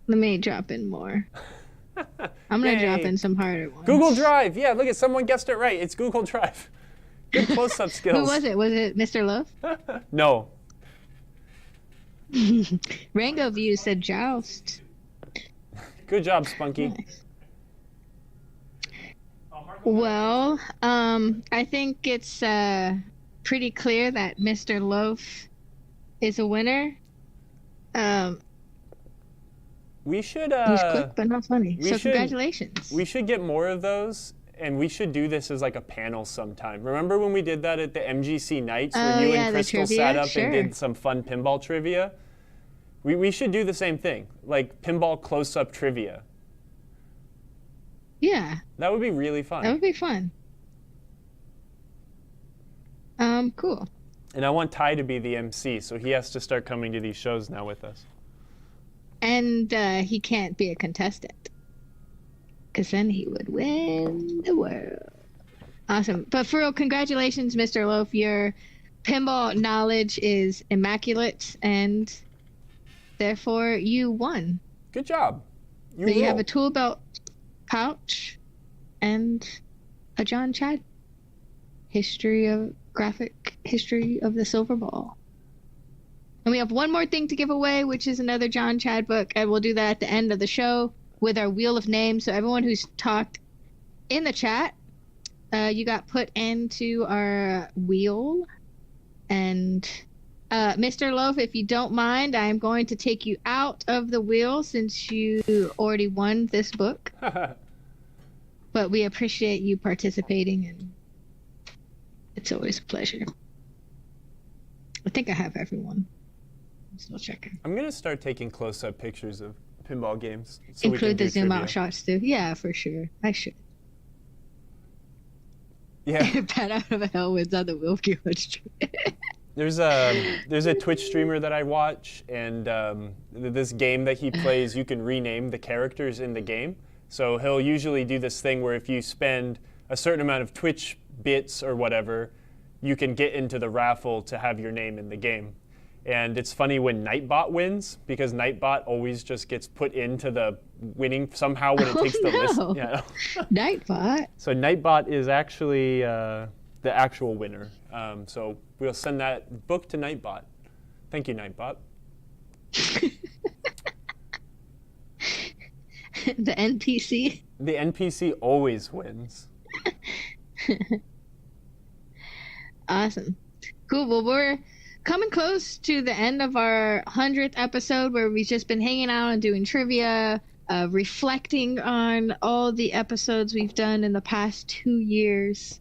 Let me drop in more. I'm gonna drop in some harder ones. Google Drive. Yeah, look at someone guessed it right. It's Google Drive. Good close-up skills. Who was it? Was it Mr. Loaf? No. Rango View said Joust. Good job, Spunky. Nice. Well, I think it's pretty clear that Mr. Loaf is a winner. We should. He's quick but not funny. So congratulations. We should get more of those, and we should do this as like a panel sometime. Remember when we did that at the MGC nights where Oh, you yeah, and the Crystal trivia? sat up Sure. and did some fun pinball trivia? We should do the same thing, like pinball close-up trivia. Yeah, That would be really fun. that would be fun. Cool. And I want Ty to be the MC, so he has to start coming to these shows now with us. And he can't be a contestant, because then he would win the world. Awesome. But for real, congratulations, Mr. Loaf. Your pinball knowledge is immaculate, and therefore you won. Good job. So you have rule. a tool belt pouch and a John Chad graphic history of the silver ball. And we have one more thing to give away, which is another John Chad book, and we'll do that at the end of the show with our wheel of names. So everyone who's talked in the chat, you got put into our wheel. And Mr. Loaf, if you don't mind, I'm going to take you out of the wheel since you already won this book. But we appreciate you participating, and it's always a pleasure. I think I have everyone. I'm still checking. I'm going to start taking close-up pictures of pinball games. So Include the do zoom trivia. out shots too. Yeah, for sure. I should. Yeah. Pat out of hell wins on the wheel of geometry. There's a Twitch streamer that I watch, and this game that he plays, you can rename the characters in the game. So he'll usually do this thing where if you spend a certain amount of Twitch bits or whatever, you can get into the raffle to have your name in the game. And it's funny when Nightbot wins, because Nightbot always just gets put into the winning somehow when it takes the list. No. Yeah. Nightbot. So Nightbot is actually the actual winner. So we'll send that book to Nightbot. Thank you, Nightbot. The NPC. The NPC always wins. Awesome. Cool. Well, we're coming close to the end of our 100th episode, where we've just been hanging out and doing trivia, reflecting on all the episodes we've done in the past 2 years.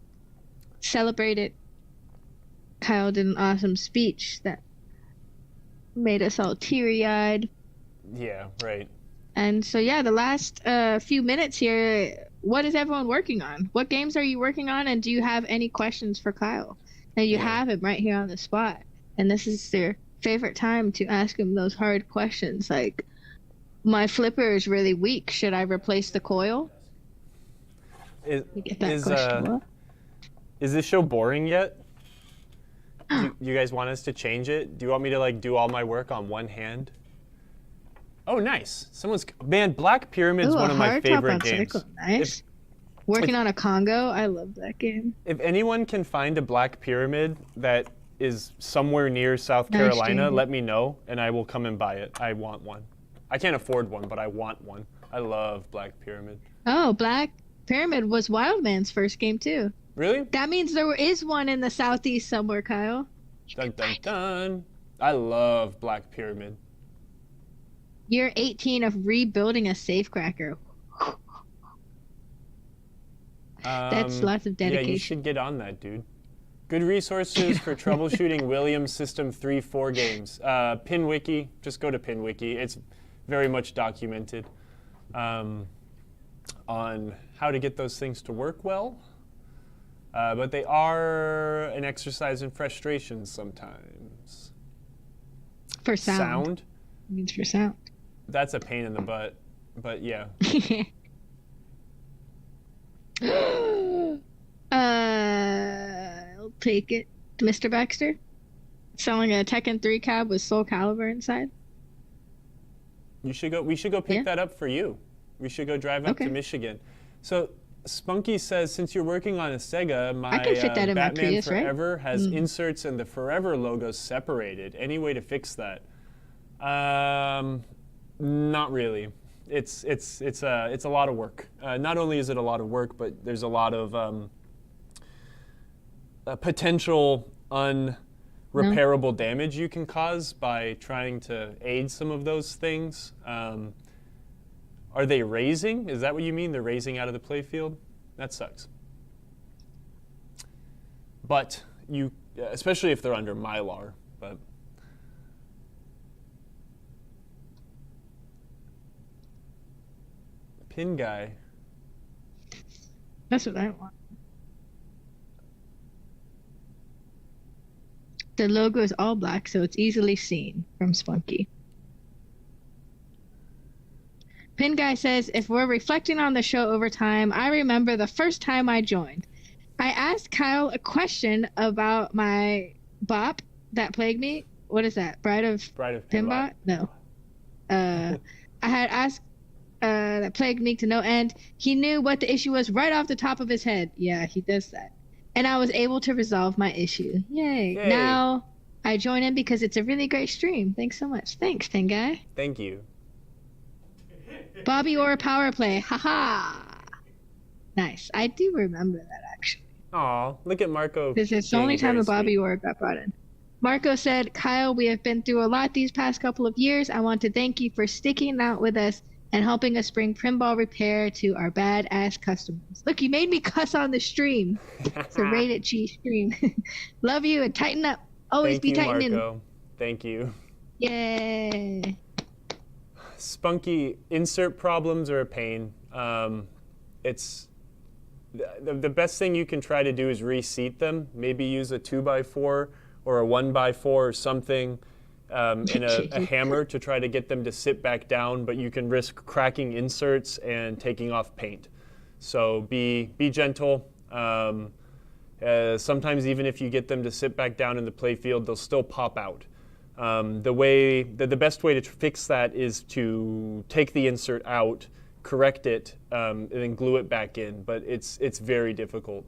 Celebrated. Kyle did an awesome speech that made us all teary-eyed. Yeah, right. And so, yeah, the last few minutes here, what is everyone working on? What games are you working on? And do you have any questions for Kyle? And you have him right here on the spot. And this is their favorite time to ask him those hard questions, like, my flipper is really weak. Should I replace the coil? You get that question. What? Is this show boring yet? Do you guys want us to change it? Do you want me to like do all my work on one hand? Oh, nice. Man, Black Pyramid's one of my favorite games. Circle. Nice. Working on a Congo. I love that game. If anyone can find a Black Pyramid that is somewhere near South Carolina, let me know and I will come and buy it. I want one. I can't afford one, but I want one. I love Black Pyramid. Oh, Black Pyramid was Wildman's first game too. Really? That means there is one in the southeast somewhere, Kyle. Dun dun dun. I love Black Pyramid. Year 18 of rebuilding a safecracker. That's lots of dedication. Yeah, you should get on that, dude. Good resources for troubleshooting Williams System 3-4 games. PinWiki, just go to PinWiki. It's very much documented on how to get those things to work well. But they are an exercise in frustration sometimes. For sound. Sound? It means for sound. That's a pain in the butt, but yeah. I'll take it. Mr. Baxter? Selling a Tekken 3 cab with Soul Calibur inside? We should go pick that up for you. We should go drive up to Michigan. So Spunky says, since you're working on a Sega, my I can fit that in my Batman Prius, Forever right? has inserts and the Forever logo separated. Any way to fix that? Not really. It's a lot of work. Not only is it a lot of work, but there's a lot of potential unrepairable damage you can cause by trying to aid some of those things. Are they raising? Is that what you mean? They're raising out of the playfield? That sucks. But you, especially if they're under Mylar, but. Pin guy. That's what I want. The logo is all black, so it's easily seen from Spunky. Pin Guy says, if we're reflecting on the show over time, I remember the first time I joined. I asked Kyle a question about my bop that plagued me. What is that? Bride of Pinbot? No. I had asked that plagued me to no end. He knew what the issue was right off the top of his head. Yeah, he does that. And I was able to resolve my issue. Yay. Now I join in because it's a really great stream. Thanks so much. Thanks, Pin Guy. Thank you. Bobby Orr power play. Haha. Nice. I do remember that, actually. Aw, look at Marco. This is the only time a Bobby Orr got brought in. Marco said, Kyle, we have been through a lot these past couple of years. I want to thank you for sticking out with us and helping us bring pinball repair to our badass customers. Look, you made me cuss on the stream. It's a rated G stream. Love you and tighten up. Always be tightening. Marco. Thank you. Yay. Spunky, insert problems are a pain. It's the best thing you can try to do is reseat them. Maybe use a 2x4 or a 1x4 or something. In a hammer to try to get them to sit back down, but you can risk cracking inserts and taking off paint. So be gentle. Sometimes even if you get them to sit back down in the play field, they'll still pop out. The best way to fix that is to take the insert out, correct it, and then glue it back in. But it's very difficult.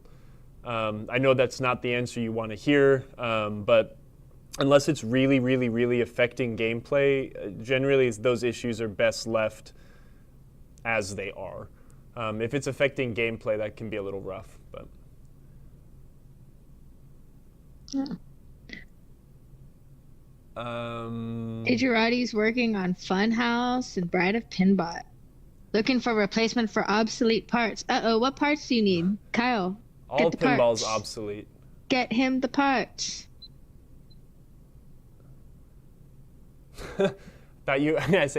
I know that's not the answer you want to hear, but unless it's really, really, really affecting gameplay, generally those issues are best left as they are. If it's affecting gameplay, that can be a little rough. But Ijirati's working on Funhouse and Bride of Pinbot. Looking for replacement for obsolete parts. Uh-oh, what parts do you need? Kyle, all get the pinball's parts. Obsolete. Get him the parts. I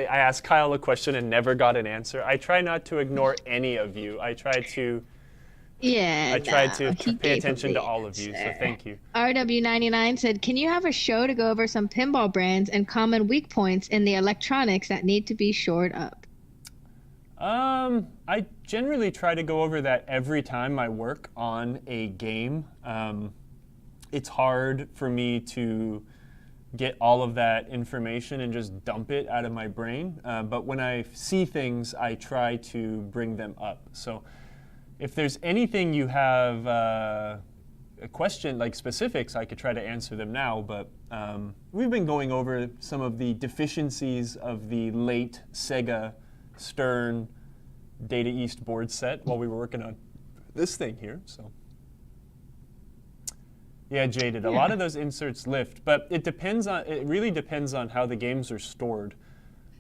asked Kyle a question and never got an answer. I try not to ignore any of you. I try to pay attention to all of you, so thank you. RW99 said, can you have a show to go over some pinball brands and common weak points in the electronics that need to be shored up? I generally try to go over that every time I work on a game. It's hard for me to get all of that information and just dump it out of my brain. But when I see things, I try to bring them up. So if there's anything you have a question, like specifics, I could try to answer them now. But we've been going over some of the deficiencies of the late Sega Stern Data East board set while we were working on this thing here. So. Yeah, Jaded. A lot of those inserts lift, but it really depends on how the games are stored.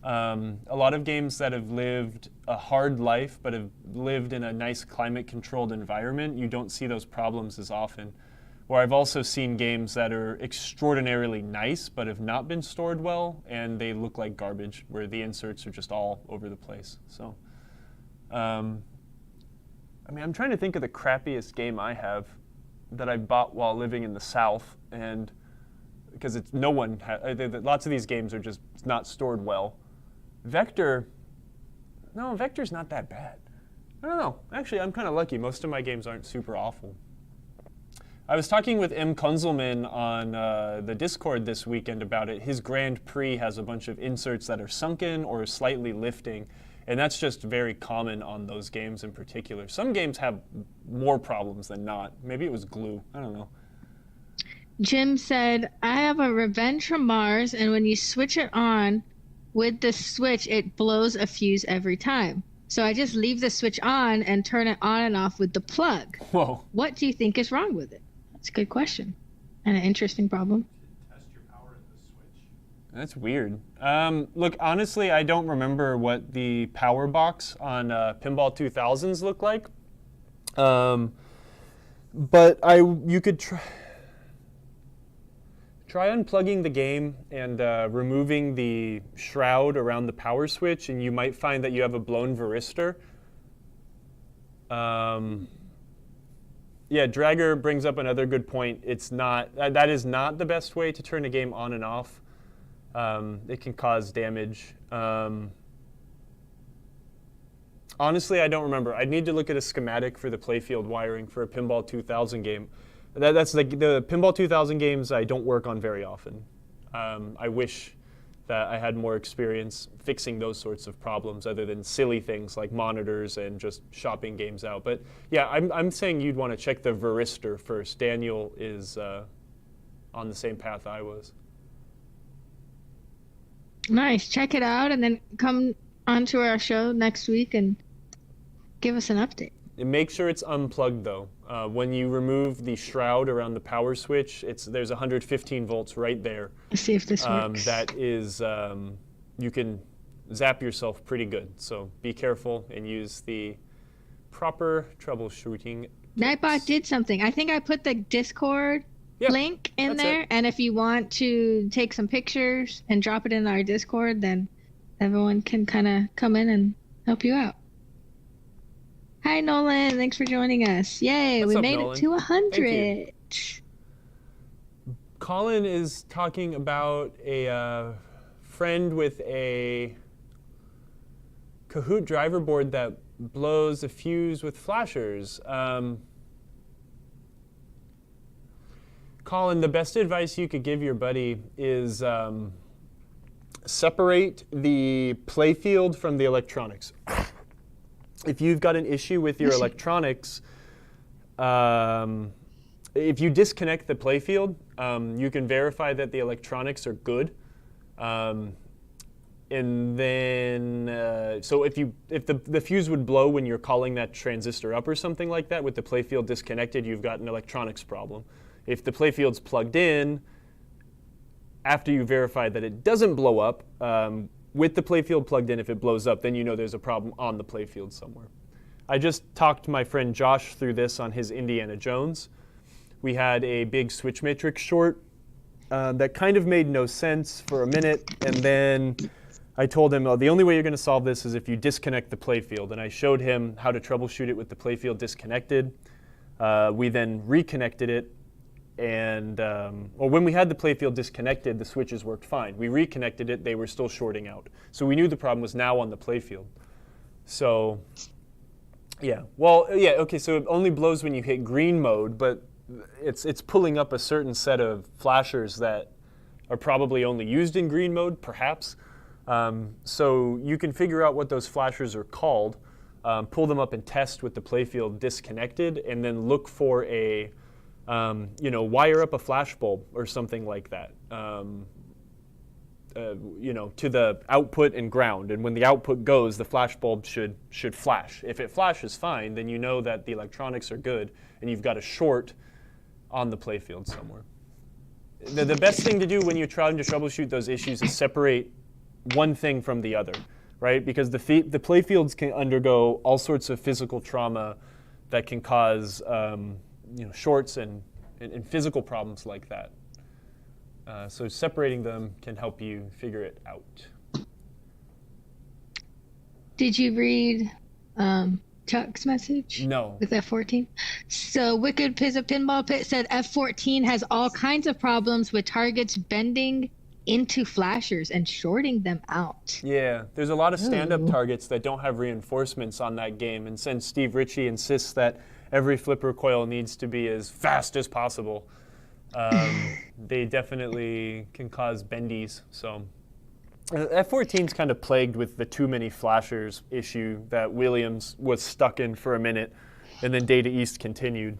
A lot of games that have lived a hard life but have lived in a nice climate-controlled environment, you don't see those problems as often. Where I've also seen games that are extraordinarily nice but have not been stored well, and they look like garbage, where the inserts are just all over the place. So, I'm trying to think of the crappiest game I have that I bought while living in the South, and because lots of these games are just not stored well. Vector's not that bad. I don't know. Actually, I'm kind of lucky. Most of my games aren't super awful. I was talking with M. Kunzelman on the Discord this weekend about it. His Grand Prix has a bunch of inserts that are sunken or slightly lifting, and that's just very common on those games in particular. Some games have more problems than not. Maybe it was glue. I don't know. Jim said, I have a Revenge from Mars, and when you switch it on with the switch, it blows a fuse every time. So I just leave the switch on and turn it on and off with the plug. Whoa. What do you think is wrong with it? That's a good question. And an interesting problem. Test your power in the switch. That's weird. Look, honestly, I don't remember what the power box on Pinball 2000s looked like. But you could try unplugging the game and removing the shroud around the power switch, and you might find that you have a blown varistor. Yeah, Dragger brings up another good point. It's not that is not the best way to turn a game on and off. It can cause damage. Honestly, I don't remember. I'd need to look at a schematic for the playfield wiring for a Pinball 2000 game. That's like the Pinball 2000 games I don't work on very often. I wish that I had more experience fixing those sorts of problems other than silly things like monitors and just shopping games out. But yeah, I'm saying you'd want to check the varistor first. Daniel is on the same path I was. Nice. Check it out and then come onto our show next week and give us an update. And make sure it's unplugged though. When you remove the shroud around the power switch, there's 115 volts right there. Let's see if this works. That is, you can zap yourself pretty good. So be careful and use the proper troubleshooting. Nightbot did something. I think I put the Discord link in there. And if you want to take some pictures and drop it in our Discord, then everyone can kind of come in and help you out. Hi, Nolan. Thanks for joining us. Yay, we made it to 100. Colin is talking about a friend with a Kahoot driver board that blows a fuse with flashers. Colin, the best advice you could give your buddy is separate the playfield from the electronics. If you've got an issue with your electronics, if you disconnect the playfield, you can verify that the electronics are good. And then, so if the fuse would blow when you're calling that transistor up or something like that, with the playfield disconnected, you've got an electronics problem. If the playfield's plugged in, after you verify that it doesn't blow up, with the playfield plugged in, if it blows up, then you know there's a problem on the playfield somewhere. I just talked my friend Josh through this on his Indiana Jones. We had a big switch matrix short that kind of made no sense for a minute, and then I told him, oh, the only way you're going to solve this is if you disconnect the playfield, and I showed him how to troubleshoot it with the playfield disconnected. We then reconnected it, and when we had the playfield disconnected, the switches worked fine. We reconnected it, they were still shorting out. So we knew the problem was now on the playfield. So, yeah. Well, yeah, okay, so it only blows when you hit green mode, but it's pulling up a certain set of flashers that are probably only used in green mode, perhaps. So you can figure out what those flashers are called, pull them up and test with the playfield disconnected, and then look for a wire up a flash bulb or something like that, to the output and ground. And when the output goes, the flash bulb should flash. If it flashes fine, then you know that the electronics are good and you've got a short on the playfield somewhere. The best thing to do when you're trying to troubleshoot those issues is separate one thing from the other, right? Because the playfields can undergo all sorts of physical trauma that can cause shorts and physical problems like that. So separating them can help you figure it out. Did you read Chuck's message? No. With F14? So Wicked Pizza Pinball Pit said F14 has all kinds of problems with targets bending into flashers and shorting them out. Yeah, there's a lot of stand-up targets that don't have reinforcements on that game, and since Steve Ritchie insists that every flipper coil needs to be as fast as possible, they definitely can cause bendies. So F14's kind of plagued with the too many flashers issue that Williams was stuck in for a minute, and then Data East continued.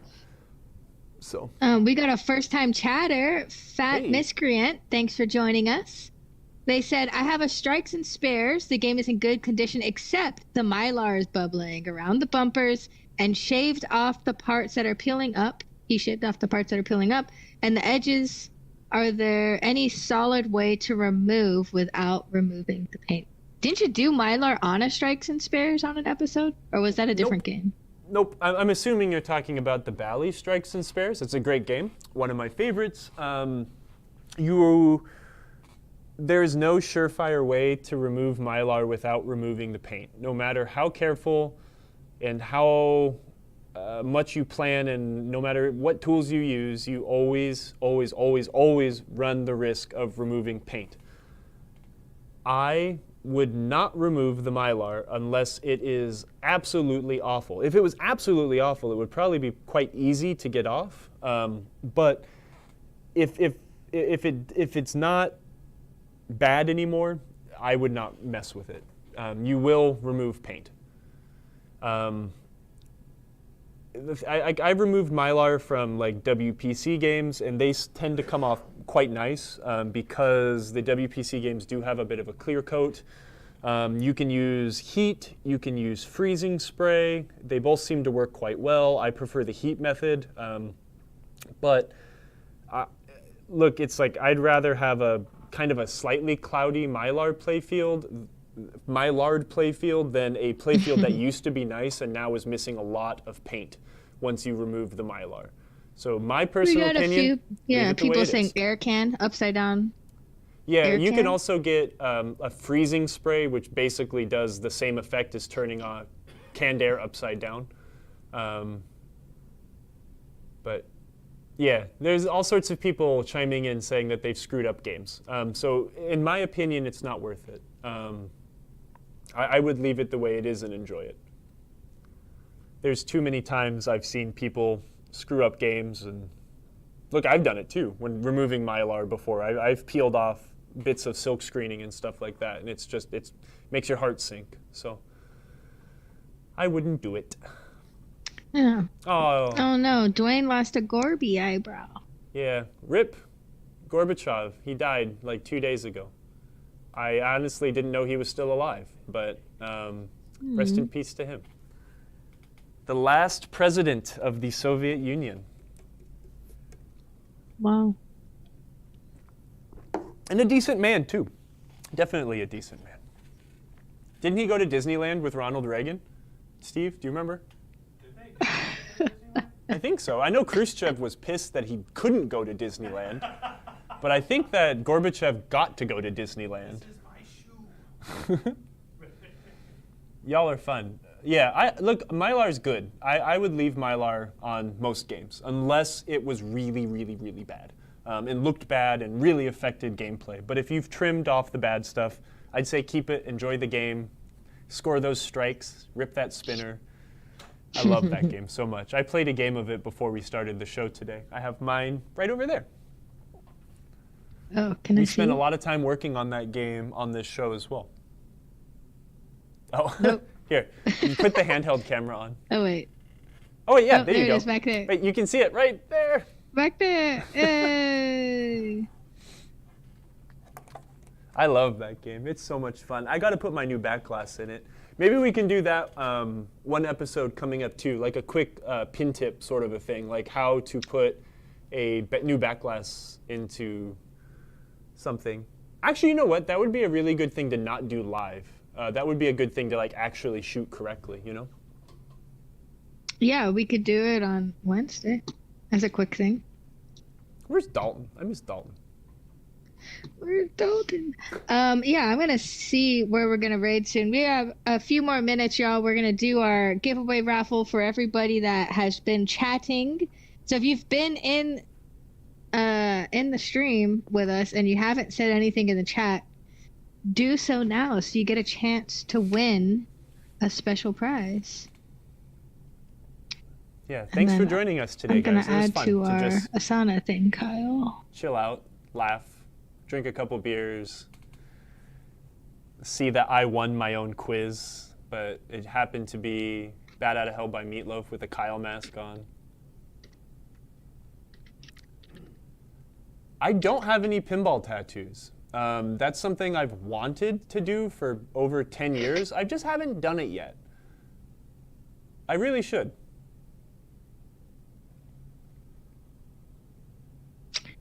So we got a first-time chatter, Fat Miscreant. Thanks for joining us. They said, I have a strikes and spares. The game is in good condition, except the Mylar is bubbling around the bumpers and shaved off the parts that are peeling up. He shaved off the parts that are peeling up. And the edges, are there any solid way to remove without removing the paint? Didn't you do Mylar on a strikes and spares on an episode? Or was that a different game? Nope. I'm assuming you're talking about the Bally Strikes and Spares. It's a great game. One of my favorites. There's no surefire way to remove Mylar without removing the paint. No matter how careful and how much you plan, and no matter what tools you use, you always run the risk of removing paint. I would not remove the Mylar unless it is absolutely awful. If it was absolutely awful, it would probably be quite easy to get off. But if it's not bad anymore, I would not mess with it. You will remove paint. I've removed Mylar from like WPC games, and they tend to come off quite nice because the WPC games do have a bit of a clear coat. You can use heat, you can use freezing spray. They both seem to work quite well. I prefer the heat method. But look, it's like I'd rather have a kind of a slightly cloudy Mylar playfield than a playfield that used to be nice and now is missing a lot of paint once you remove the Mylar. So my personal opinion, people saying air can, upside down. Yeah, you can also get a freezing spray, which basically does the same effect as turning on canned air upside down. But yeah, there's all sorts of people chiming in saying that they've screwed up games. So in my opinion, it's not worth it. I would leave it the way it is and enjoy it. There's too many times I've seen people screw up games, and look, I've done it too when removing Mylar before. I've peeled off bits of silk screening and stuff like that, and it makes your heart sink. So I wouldn't do it. Yeah. Oh no, Dwayne lost a Gorby eyebrow. Yeah, rip Gorbachev. He died like 2 days ago. I honestly didn't know he was still alive, but rest in peace to him. The last president of the Soviet Union. Wow. And a decent man, too. Definitely a decent man. Didn't he go to Disneyland with Ronald Reagan? Steve, do you remember? Did they? I think so. I know Khrushchev was pissed that he couldn't go to Disneyland. But I think that Gorbachev got to go to Disneyland. This is my shoe. Y'all are fun. Yeah, look, Mylar's good. I would leave Mylar on most games, unless it was really, really, really bad. And looked bad and really affected gameplay. But if you've trimmed off the bad stuff, I'd say keep it, enjoy the game, score those strikes, rip that spinner. I love that game so much. I played a game of it before we started the show today. I have mine right over there. Oh, can I see? We spent a lot of time working on that game on this show as well. Oh, nope. Here, you put the handheld camera on. Oh, wait. Oh, wait, yeah, there you go. There it is, back there. Wait, you can see it right there. Back there. Hey. I love that game. It's so much fun. I got to put my new back glass in it. Maybe we can do that one episode coming up too, like a quick pin tip sort of a thing, like how to put a new back glass into something. Actually, you know what? That would be a really good thing to not do live. That would be a good thing to like actually shoot correctly, you know? Yeah, we could do it on Wednesday as a quick thing. Where's Dalton? I miss Dalton. Where's Dalton? Yeah, I'm going to see where we're going to raid soon. We have a few more minutes, y'all. We're going to do our giveaway raffle for everybody that has been chatting. So if you've been in the stream with us and you haven't said anything in the chat, do so now so you get a chance to win a special prize. Yeah, thanks for joining us today, guys. I'm going to add to our just Asana thing, Kyle. chill out, laugh, drink a couple beers, see that I won my own quiz, but it happened to be Bat Outta Hell by Meatloaf with a Kyle mask on. I don't have any pinball tattoos. That's something I've wanted to do for over 10 years. I just haven't done it yet. I really should.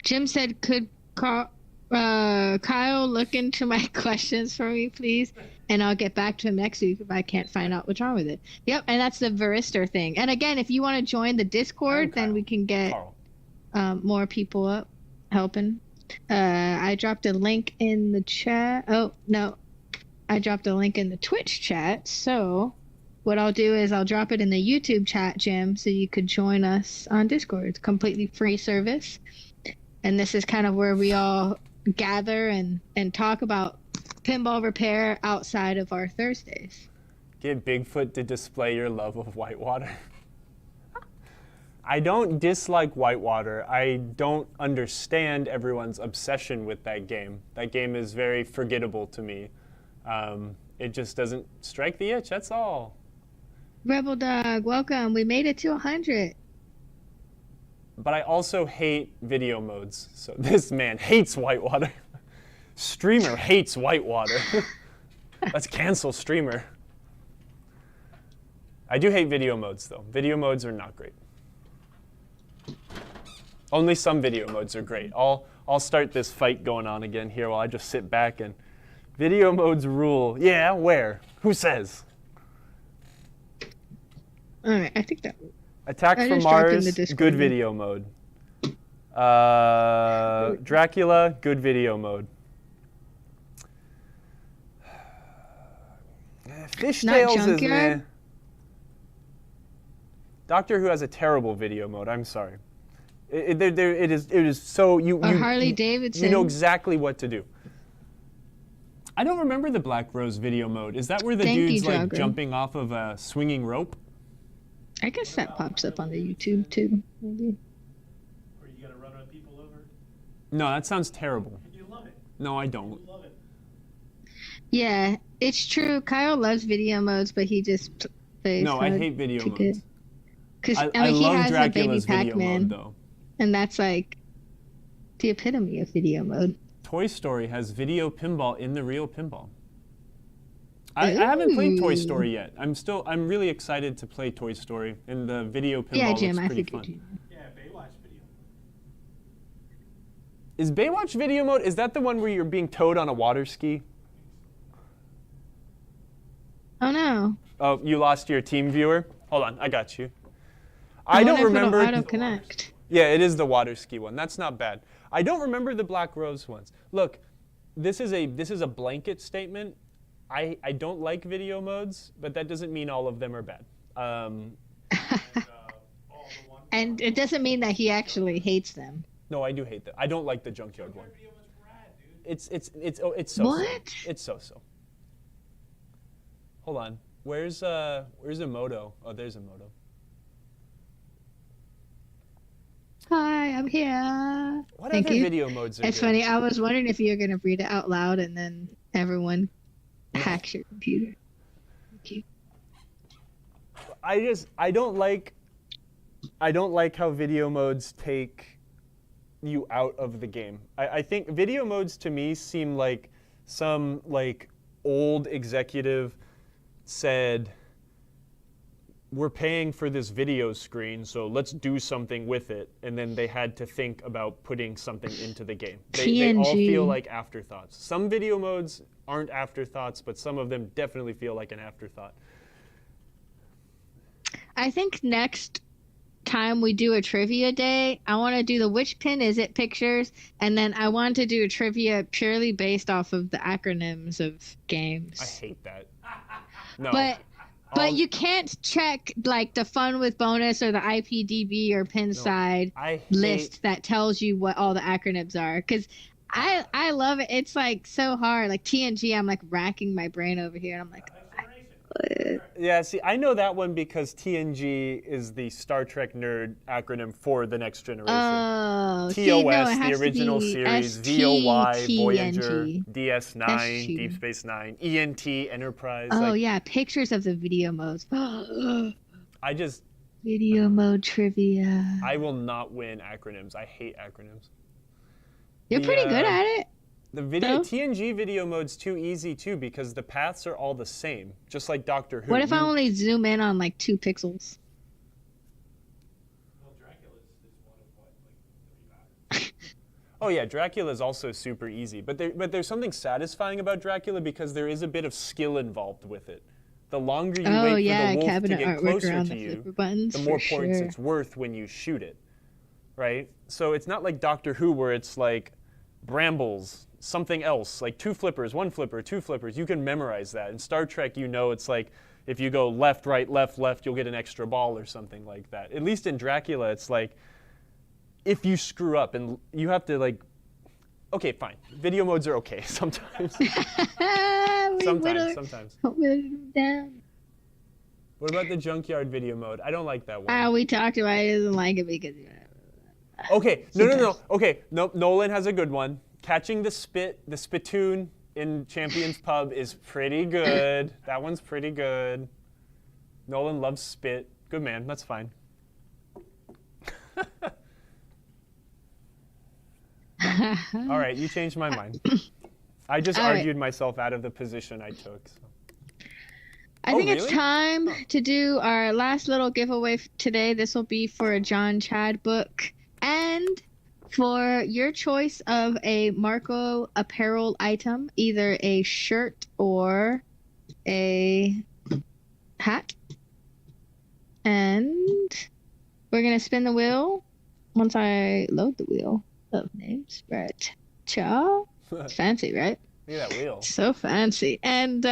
Jim said, could Kyle look into my questions for me, please? And I'll get back to him next week if I can't find out what's wrong with it. Yep, and that's the Varistor thing. And again, if you want to join the Discord, then we can get more people up helping. I dropped a link in the chat. Oh, no. I dropped a link in the Twitch chat. So what I'll do is I'll drop it in the YouTube chat, Jim, so you could join us on Discord. It's a completely free service. And this is kind of where we all gather and talk about pinball repair outside of our Thursdays. Get Bigfoot to display your love of whitewater. I don't dislike whitewater. I don't understand everyone's obsession with that game. That game is very forgettable to me. It just doesn't strike the itch, that's all. Rebel Dog, welcome. We made it to 100. But I also hate video modes. So this man hates whitewater. Streamer hates whitewater. Let's cancel Streamer. I do hate video modes, though. Video modes are not great. Only some video modes are great. I'll start this fight going on again here while I just sit back and video modes rule. Yeah, where? Who says? All right, I think that. Attack from Mars, good video mode. Dracula, good video mode. Fishtails is meh. Doctor Who has a terrible video mode. I'm sorry. It is so you. Harley Davidson. You know exactly what to do. I don't remember the Black Rose video mode. Is that where the dude's like jumping off of a swinging rope? I guess that pops up on the YouTube too, maybe. Or you gotta run people over? No, that sounds terrible. You love it. No, I don't. You love it. Yeah, it's true. Kyle loves video modes, but he just plays. No, I hate video modes. Because I mean, he love has Dracula's a Baby Pac-Man, video mode, though. And that's like the epitome of video mode. Toy Story has video pinball in the real pinball. I haven't played Toy Story yet. I'm really excited to play Toy Story, and the video pinball Jim, looks pretty fun. Yeah, Baywatch video. Is Baywatch video mode, is that the one where you're being towed on a water ski? Oh no. Oh, you lost your team viewer? Hold on, I got you. I don't remember. Auto-connect. Yeah, it is the water ski one. That's not bad. I don't remember the Black Rose ones. Look, this is a blanket statement. I don't like video modes, but that doesn't mean all of them are bad. And it doesn't mean that he actually hates them. No, I do hate them. I don't like the Junkyard one. It's so-so. What? It's so-so. Hold on. Where's a Moto? Oh, there's a Moto. Hi, I'm here. What Thank other you. video modes are It's good? funny. I was wondering if you were going to read it out loud and then everyone hacks your computer. Thank you. I don't like how video modes take you out of the game. I think video modes to me seem like some like old executive said, we're paying for this video screen, so let's do something with it. And then they had to think about putting something into the game. They all feel like afterthoughts. Some video modes aren't afterthoughts, but some of them definitely feel like an afterthought. I think next time we do a trivia day, I want to do the which pin is it pictures, and then I want to do a trivia purely based off of the acronyms of games. I hate that. No. But you can't check like the fun with bonus or the IPDB or pin side list that tells you what all the acronyms are. Because I love it. It's like so hard. Like TNG, I'm like racking my brain over here. And I'm like, yeah, see, I know that one because TNG is the Star Trek nerd acronym for the Next Generation. Oh, TOS, the original series, VOY, Voyager, DS9, Deep Space Nine, ENT, Enterprise. Oh, yeah, pictures of the video modes. Video mode trivia. I will not win acronyms. I hate acronyms. You're pretty good at it. The TNG video mode's too easy too because the paths are all the same, just like Doctor Who. What if I only zoom in on like 2 pixels? Well, Dracula is one of what, like 3 patterns. Oh yeah, Dracula is also super easy, but there's something satisfying about Dracula because there is a bit of skill involved with it. The longer you wait for the wolf to get closer to you, the more points it's worth when you shoot it, right? So it's not like Doctor Who where it's like brambles, something else, like 2 flippers, 1 flipper, 2 flippers. You can memorize that. In Star Trek, you know it's like if you go left, right, left, left, you'll get an extra ball or something like that. At least in Dracula, it's like if you screw up and you have to like, okay, fine. Video modes are okay sometimes. Sometimes. What about the junkyard video mode? I don't like that one. We talked about it. He doesn't like it because. Okay, no. Okay, no. Nolan has a good one. Catching the spittoon in Champions Pub is pretty good. That one's pretty good. Nolan loves spit. Good man. That's fine. All right, you changed my mind. I just argued myself out of the position I took. So. I think it's time to do our last little giveaway today. This will be for a John Chad book and for your choice of a Marco apparel item, either a shirt or a hat. And we're going to spin the wheel once I load the wheel of names. Right. Cha. It's fancy, right? Look at that wheel. So fancy. And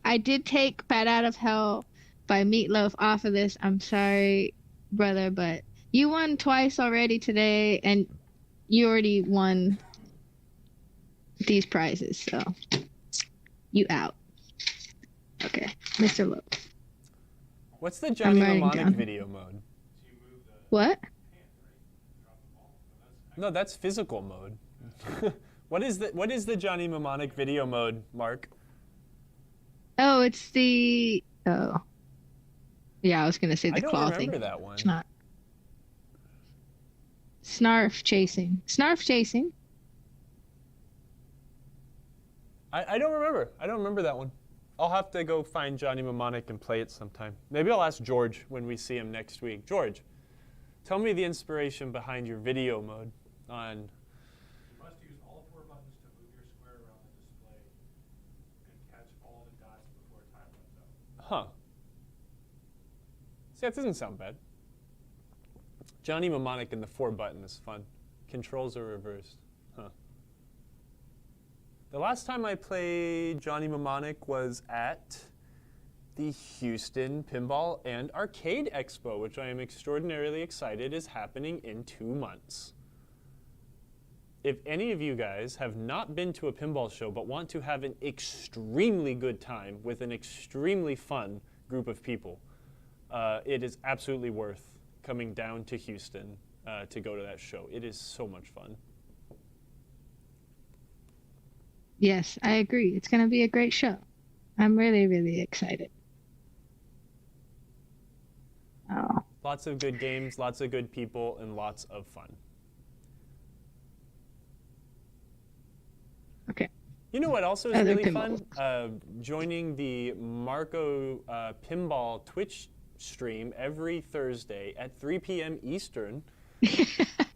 I did take Bat Out of Hell by Meatloaf off of this. I'm sorry, brother, but you won twice already today, and you already won these prizes, so you out. Okay, Mr. Lowe. What's the Johnny Mnemonic video mode? What? No, that's physical mode. What is the Johnny Mnemonic video mode, Mark? Oh, it's the yeah, I was gonna say the claw thing. I don't remember that one. It's not. Snarf chasing. Snarf chasing. I don't remember. I don't remember that one. I'll have to go find Johnny Mnemonic and play it sometime. Maybe I'll ask George when we see him next week. George, tell me the inspiration behind your video mode on. You must use all 4 buttons to move your square around the display and catch all the dots before time runs out. Huh. See, that doesn't sound bad. Johnny Mnemonic and the 4 button is fun. Controls are reversed. Huh. The last time I played Johnny Mnemonic was at the Houston Pinball and Arcade Expo, which I am extraordinarily excited is happening in 2 months. If any of you guys have not been to a pinball show but want to have an extremely good time with an extremely fun group of people, it is absolutely worth coming down to Houston to go to that show. It is so much fun. Yes, I agree. It's going to be a great show. I'm really, really excited. Oh. Lots of good games, lots of good people, and lots of fun. Okay. You know what also is really fun? Joining the Marco Pinball Twitch stream every Thursday at 3 p.m. Eastern,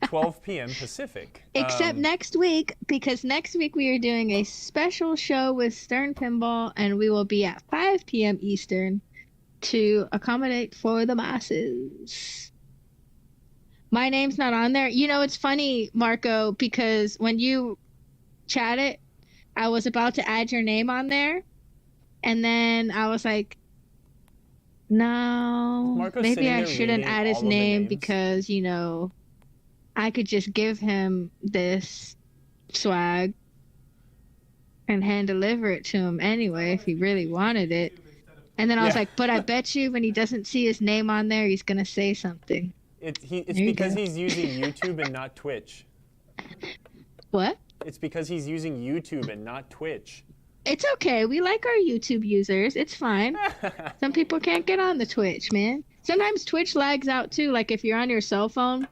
12 p.m. Pacific. Except next week, because next week we are doing a special show with Stern Pinball, and we will be at 5 p.m. Eastern to accommodate for the masses. My name's not on there. You know, it's funny, Marco, because when you chatted, I was about to add your name on there, and then I was like, no, Marco's maybe I shouldn't add his name because, you know, I could just give him this swag and hand deliver it to him anyway if he really wanted it. And then I was like, but I bet you when he doesn't see his name on there, he's going to say something. It's because he's using YouTube and not Twitch. What? It's because he's using YouTube and not Twitch. It's okay. We like our YouTube users. It's fine. Some people can't get on the Twitch, man. Sometimes Twitch lags out too. Like if you're on your cell phone,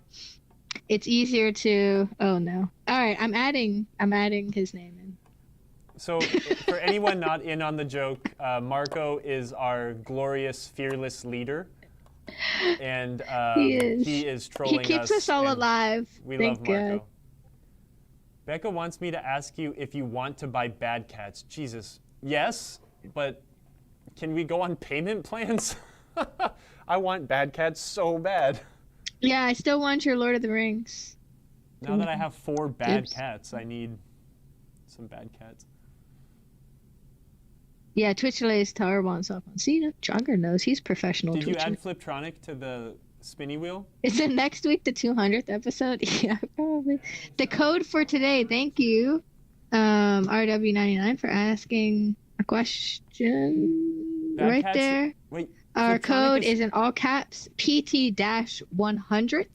it's easier to. Oh no! All right, I'm adding his name in. So for anyone not in on the joke, Marco is our glorious, fearless leader, and he is trolling us. He keeps us all alive. We love Marco. Becca wants me to ask you if you want to buy Bad Cats. Jesus. Yes, but can we go on payment plans? I want Bad Cats so bad. Yeah, I still want your Lord of the Rings. Now that I have 4 Bad Oops. Cats, I need some Bad Cats. Yeah, Twitch delays Tower wants off on. See, Jogger knows. He's professional. Did you Twitcher. add Fliptronic to the spinny wheel? Is it next week, the 200th episode? Yeah, probably. The code for today, thank you, RW99, for asking a question. Bad Right Cats- there. Wait. Our Fliptronic code is in all caps, PT-100.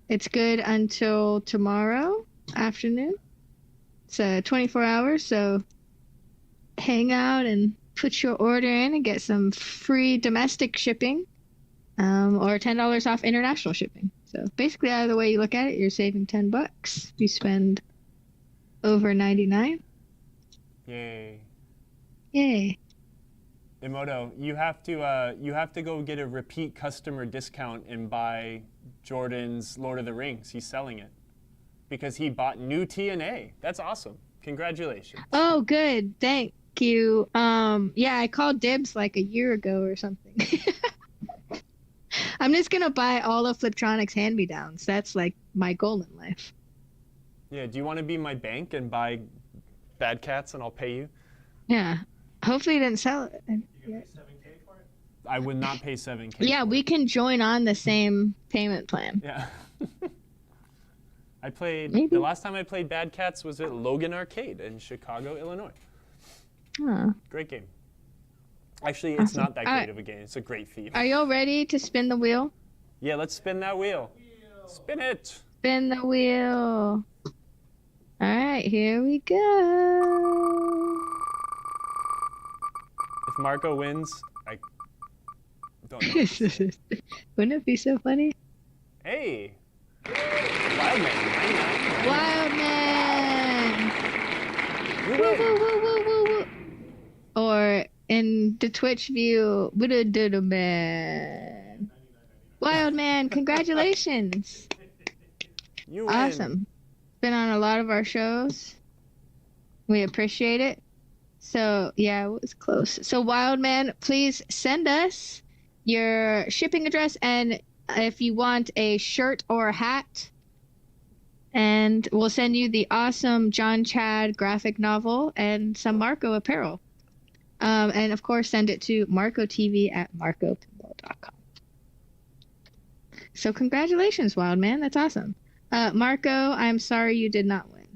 It's good until tomorrow afternoon. It's 24 hours, so hang out and put your order in and get some free domestic shipping, or $10 off international shipping. So basically, either way you look at it, you're saving $10. You spend over 99. Yay. Yay! Emoto, you have to go get a repeat customer discount and buy Jordan's Lord of the Rings. He's selling it because he bought new TNA. That's awesome. Congratulations. Oh, good. Thank you. Yeah, I called dibs like a year ago or something. I'm just gonna buy all of Fliptronic's hand-me-downs. That's like my goal in life. Yeah, do you want to be my bank and buy Bad Cats and I'll pay you? Yeah. Hopefully you didn't sell it. You can pay $7K for it? I would not pay $7K. Yeah, we can join on the same payment plan. Yeah. I played, Maybe. the last time I played Bad Cats was at Logan Arcade in Chicago, Illinois. Huh. Great game. Actually, it's Awesome. not that All great right. of a game. It's a great theme. Are y'all ready to spin the wheel? Yeah, let's spin that wheel. Spin it. Spin the wheel. All right, here we go. If Marco wins, I don't know. Wouldn't it be so funny? Hey! Wildman, 99. Wild man! You Woo, win. woo, woo, woo, woo, woo. Or in the Twitch view, the man. Wild man, congratulations. You win. Awesome. Been on a lot of our shows. We appreciate it. So, yeah, it was close. So, Wildman, please send us your shipping address and if you want a shirt or a hat. And we'll send you the awesome John Chad graphic novel and some Marco apparel. And, of course, send it to marcotv@marcopinball.com. So, congratulations, Wildman. That's awesome. Marco, I'm sorry you did not win.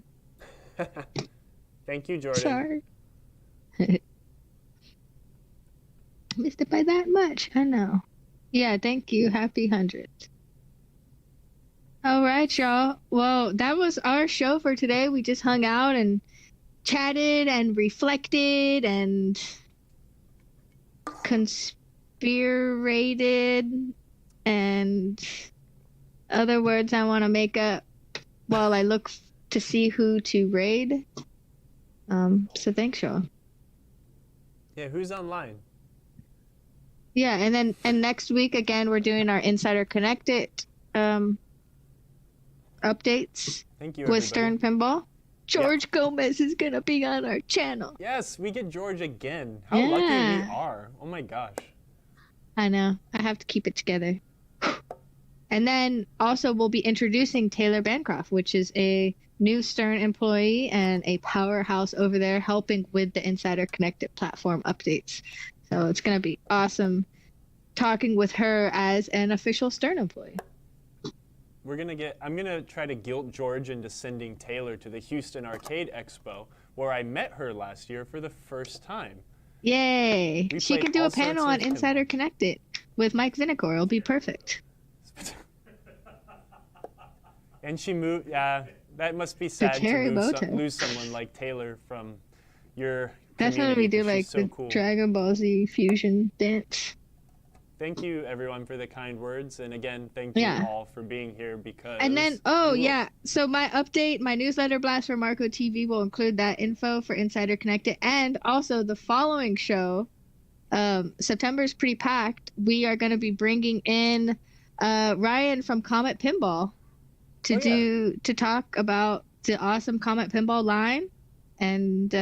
Thank you, Jordan. Sorry. Missed it by that much. I know. Yeah, thank you. Happy 100th. All right, y'all. Well, that was our show for today. We just hung out and chatted and reflected and conspirated and other words I want to make up while I look to see who to raid. So thanks, y'all. Yeah, who's online? Yeah, and next week again we're doing our Insider Connected updates Thank you, with everybody. Stern Pinball. George Gomez is gonna be on our channel. Yes, we get George again. How lucky we Yeah. are. Oh my gosh. I know. I have to keep it together. And then also we'll be introducing Taylor Bancroft, which is a new Stern employee and a powerhouse over there helping with the Insider Connected platform updates. So it's going to be awesome talking with her as an official Stern employee. I'm gonna try to guilt George into sending Taylor to the Houston Arcade Expo, where I met her last year for the first time. Yay! We She played can do all a panel sorts on of Insider Connected with Mike Vinicor. It'll be perfect. And she moved. Yeah, that must be sad to cherry bow lose someone like Taylor from your. That's when we community, do 'cause like she's so the cool. Dragon Ball Z fusion dance. Thank you, everyone, for the kind words, and again, thank you Yeah. all for being here because. And then, so my update, my newsletter blast for Marco TV will include that info for Insider Connected, and also the following show. September's pretty packed. We are going to be bringing in Ryan from Comet Pinball. to talk about the awesome Comet Pinball line, and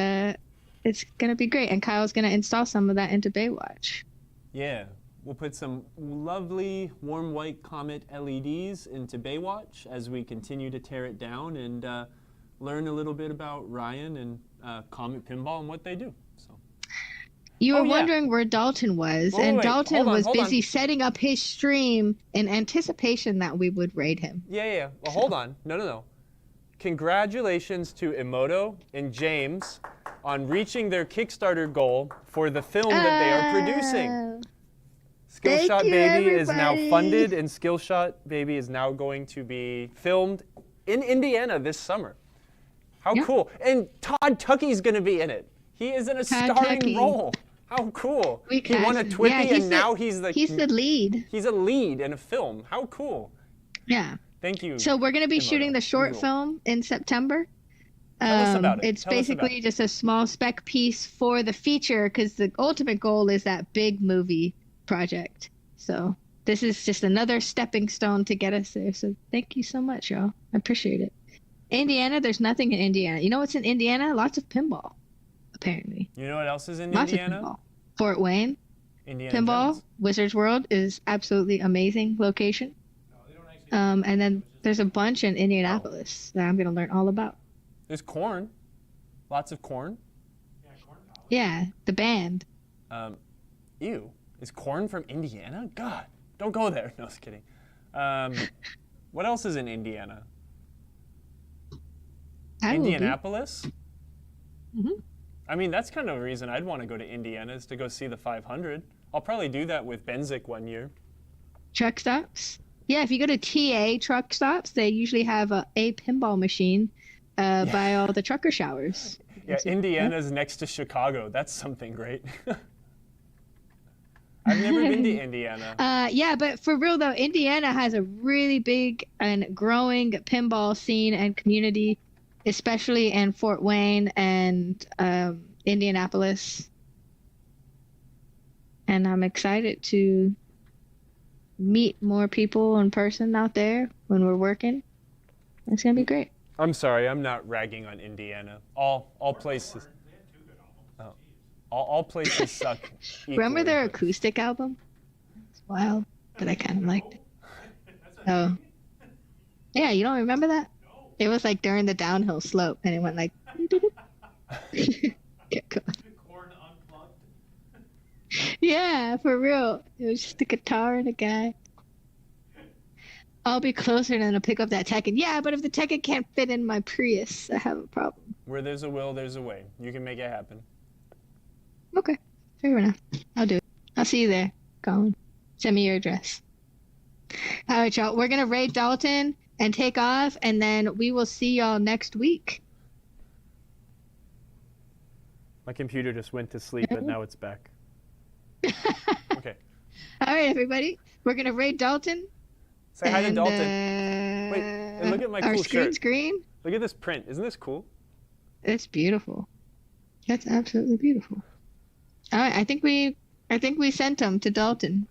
it's gonna be great. And Kyle's gonna install some of that into Baywatch. Yeah, we'll put some lovely warm white Comet LEDs into Baywatch as we continue to tear it down and learn a little bit about Ryan and Comet Pinball and what they do. So. You were wondering where Dalton was, and Dalton was busy setting up his stream in anticipation that we would raid him. Yeah. Well, hold on. No. Congratulations to Emoto and James on reaching their Kickstarter goal for the film that they are producing. Skillshot Baby is now funded, and Skillshot Baby is now going to be filmed in Indiana this summer. How cool. And Todd Tuckey's going to be in it. He is in a starring role. How cool. He won a Twippy, and now he's the lead. He's a lead in a film. How cool. Yeah. Thank you. So we're going to be shooting the short film in September. Tell us about it. It's basically just a small spec piece for the feature, because the ultimate goal is that big movie project. So this is just another stepping stone to get us there. So thank you so much, y'all. I appreciate it. Indiana, there's nothing in Indiana. You know what's in Indiana? Lots of pinball, apparently. You know what else is in Lots Indiana? Of pinball. Fort Wayne. Indiana Pinball, Jones. Wizards World is absolutely amazing location. And then there's a bunch in Indianapolis that I'm going to learn all about. There's corn. Lots of corn. Yeah, the band. Ew. Is corn from Indiana? God, don't go there. No, just kidding. What else is in Indiana? Indianapolis? Mm-hmm. I mean, that's kind of a reason I'd want to go to Indiana, is to go see the 500. I'll probably do that with Benzik one year. Truck stops? Yeah, if you go to TA truck stops, they usually have a pinball machine by all the trucker showers. Yeah, Indiana's next to Chicago. That's something great. I've never been to Indiana. Yeah, but for real though, Indiana has a really big and growing pinball scene and community, especially in Fort Wayne and Indianapolis. And I'm excited to meet more people in person out there when we're working. It's gonna be great. I'm sorry, I'm not ragging on Indiana. All places. All places suck. Equally. Remember their acoustic album? It's wild, but I kind of liked it. Oh, yeah, you don't remember that? It was like during the downhill slope, and it went like. Yeah, for real. It was just a guitar and a guy. I'll be closer and then I'll pick up that Tekken. Yeah, but if the Tekken can't fit in my Prius, I have a problem. Where there's a will, there's a way. You can make it happen. Okay, fair enough. I'll do it. I'll see you there, Colin. Send me your address. All right, y'all. We're going to raid Dalton and take off, and then we will see y'all next week. My computer just went to sleep, but now it's back. Okay. All right, everybody. We're going to raid Dalton. Say hi to Dalton. Wait, and look at my cool shirt. Our screen's green. Look at this print. Isn't this cool? It's beautiful. That's absolutely beautiful. All right, I think we sent him to Dalton.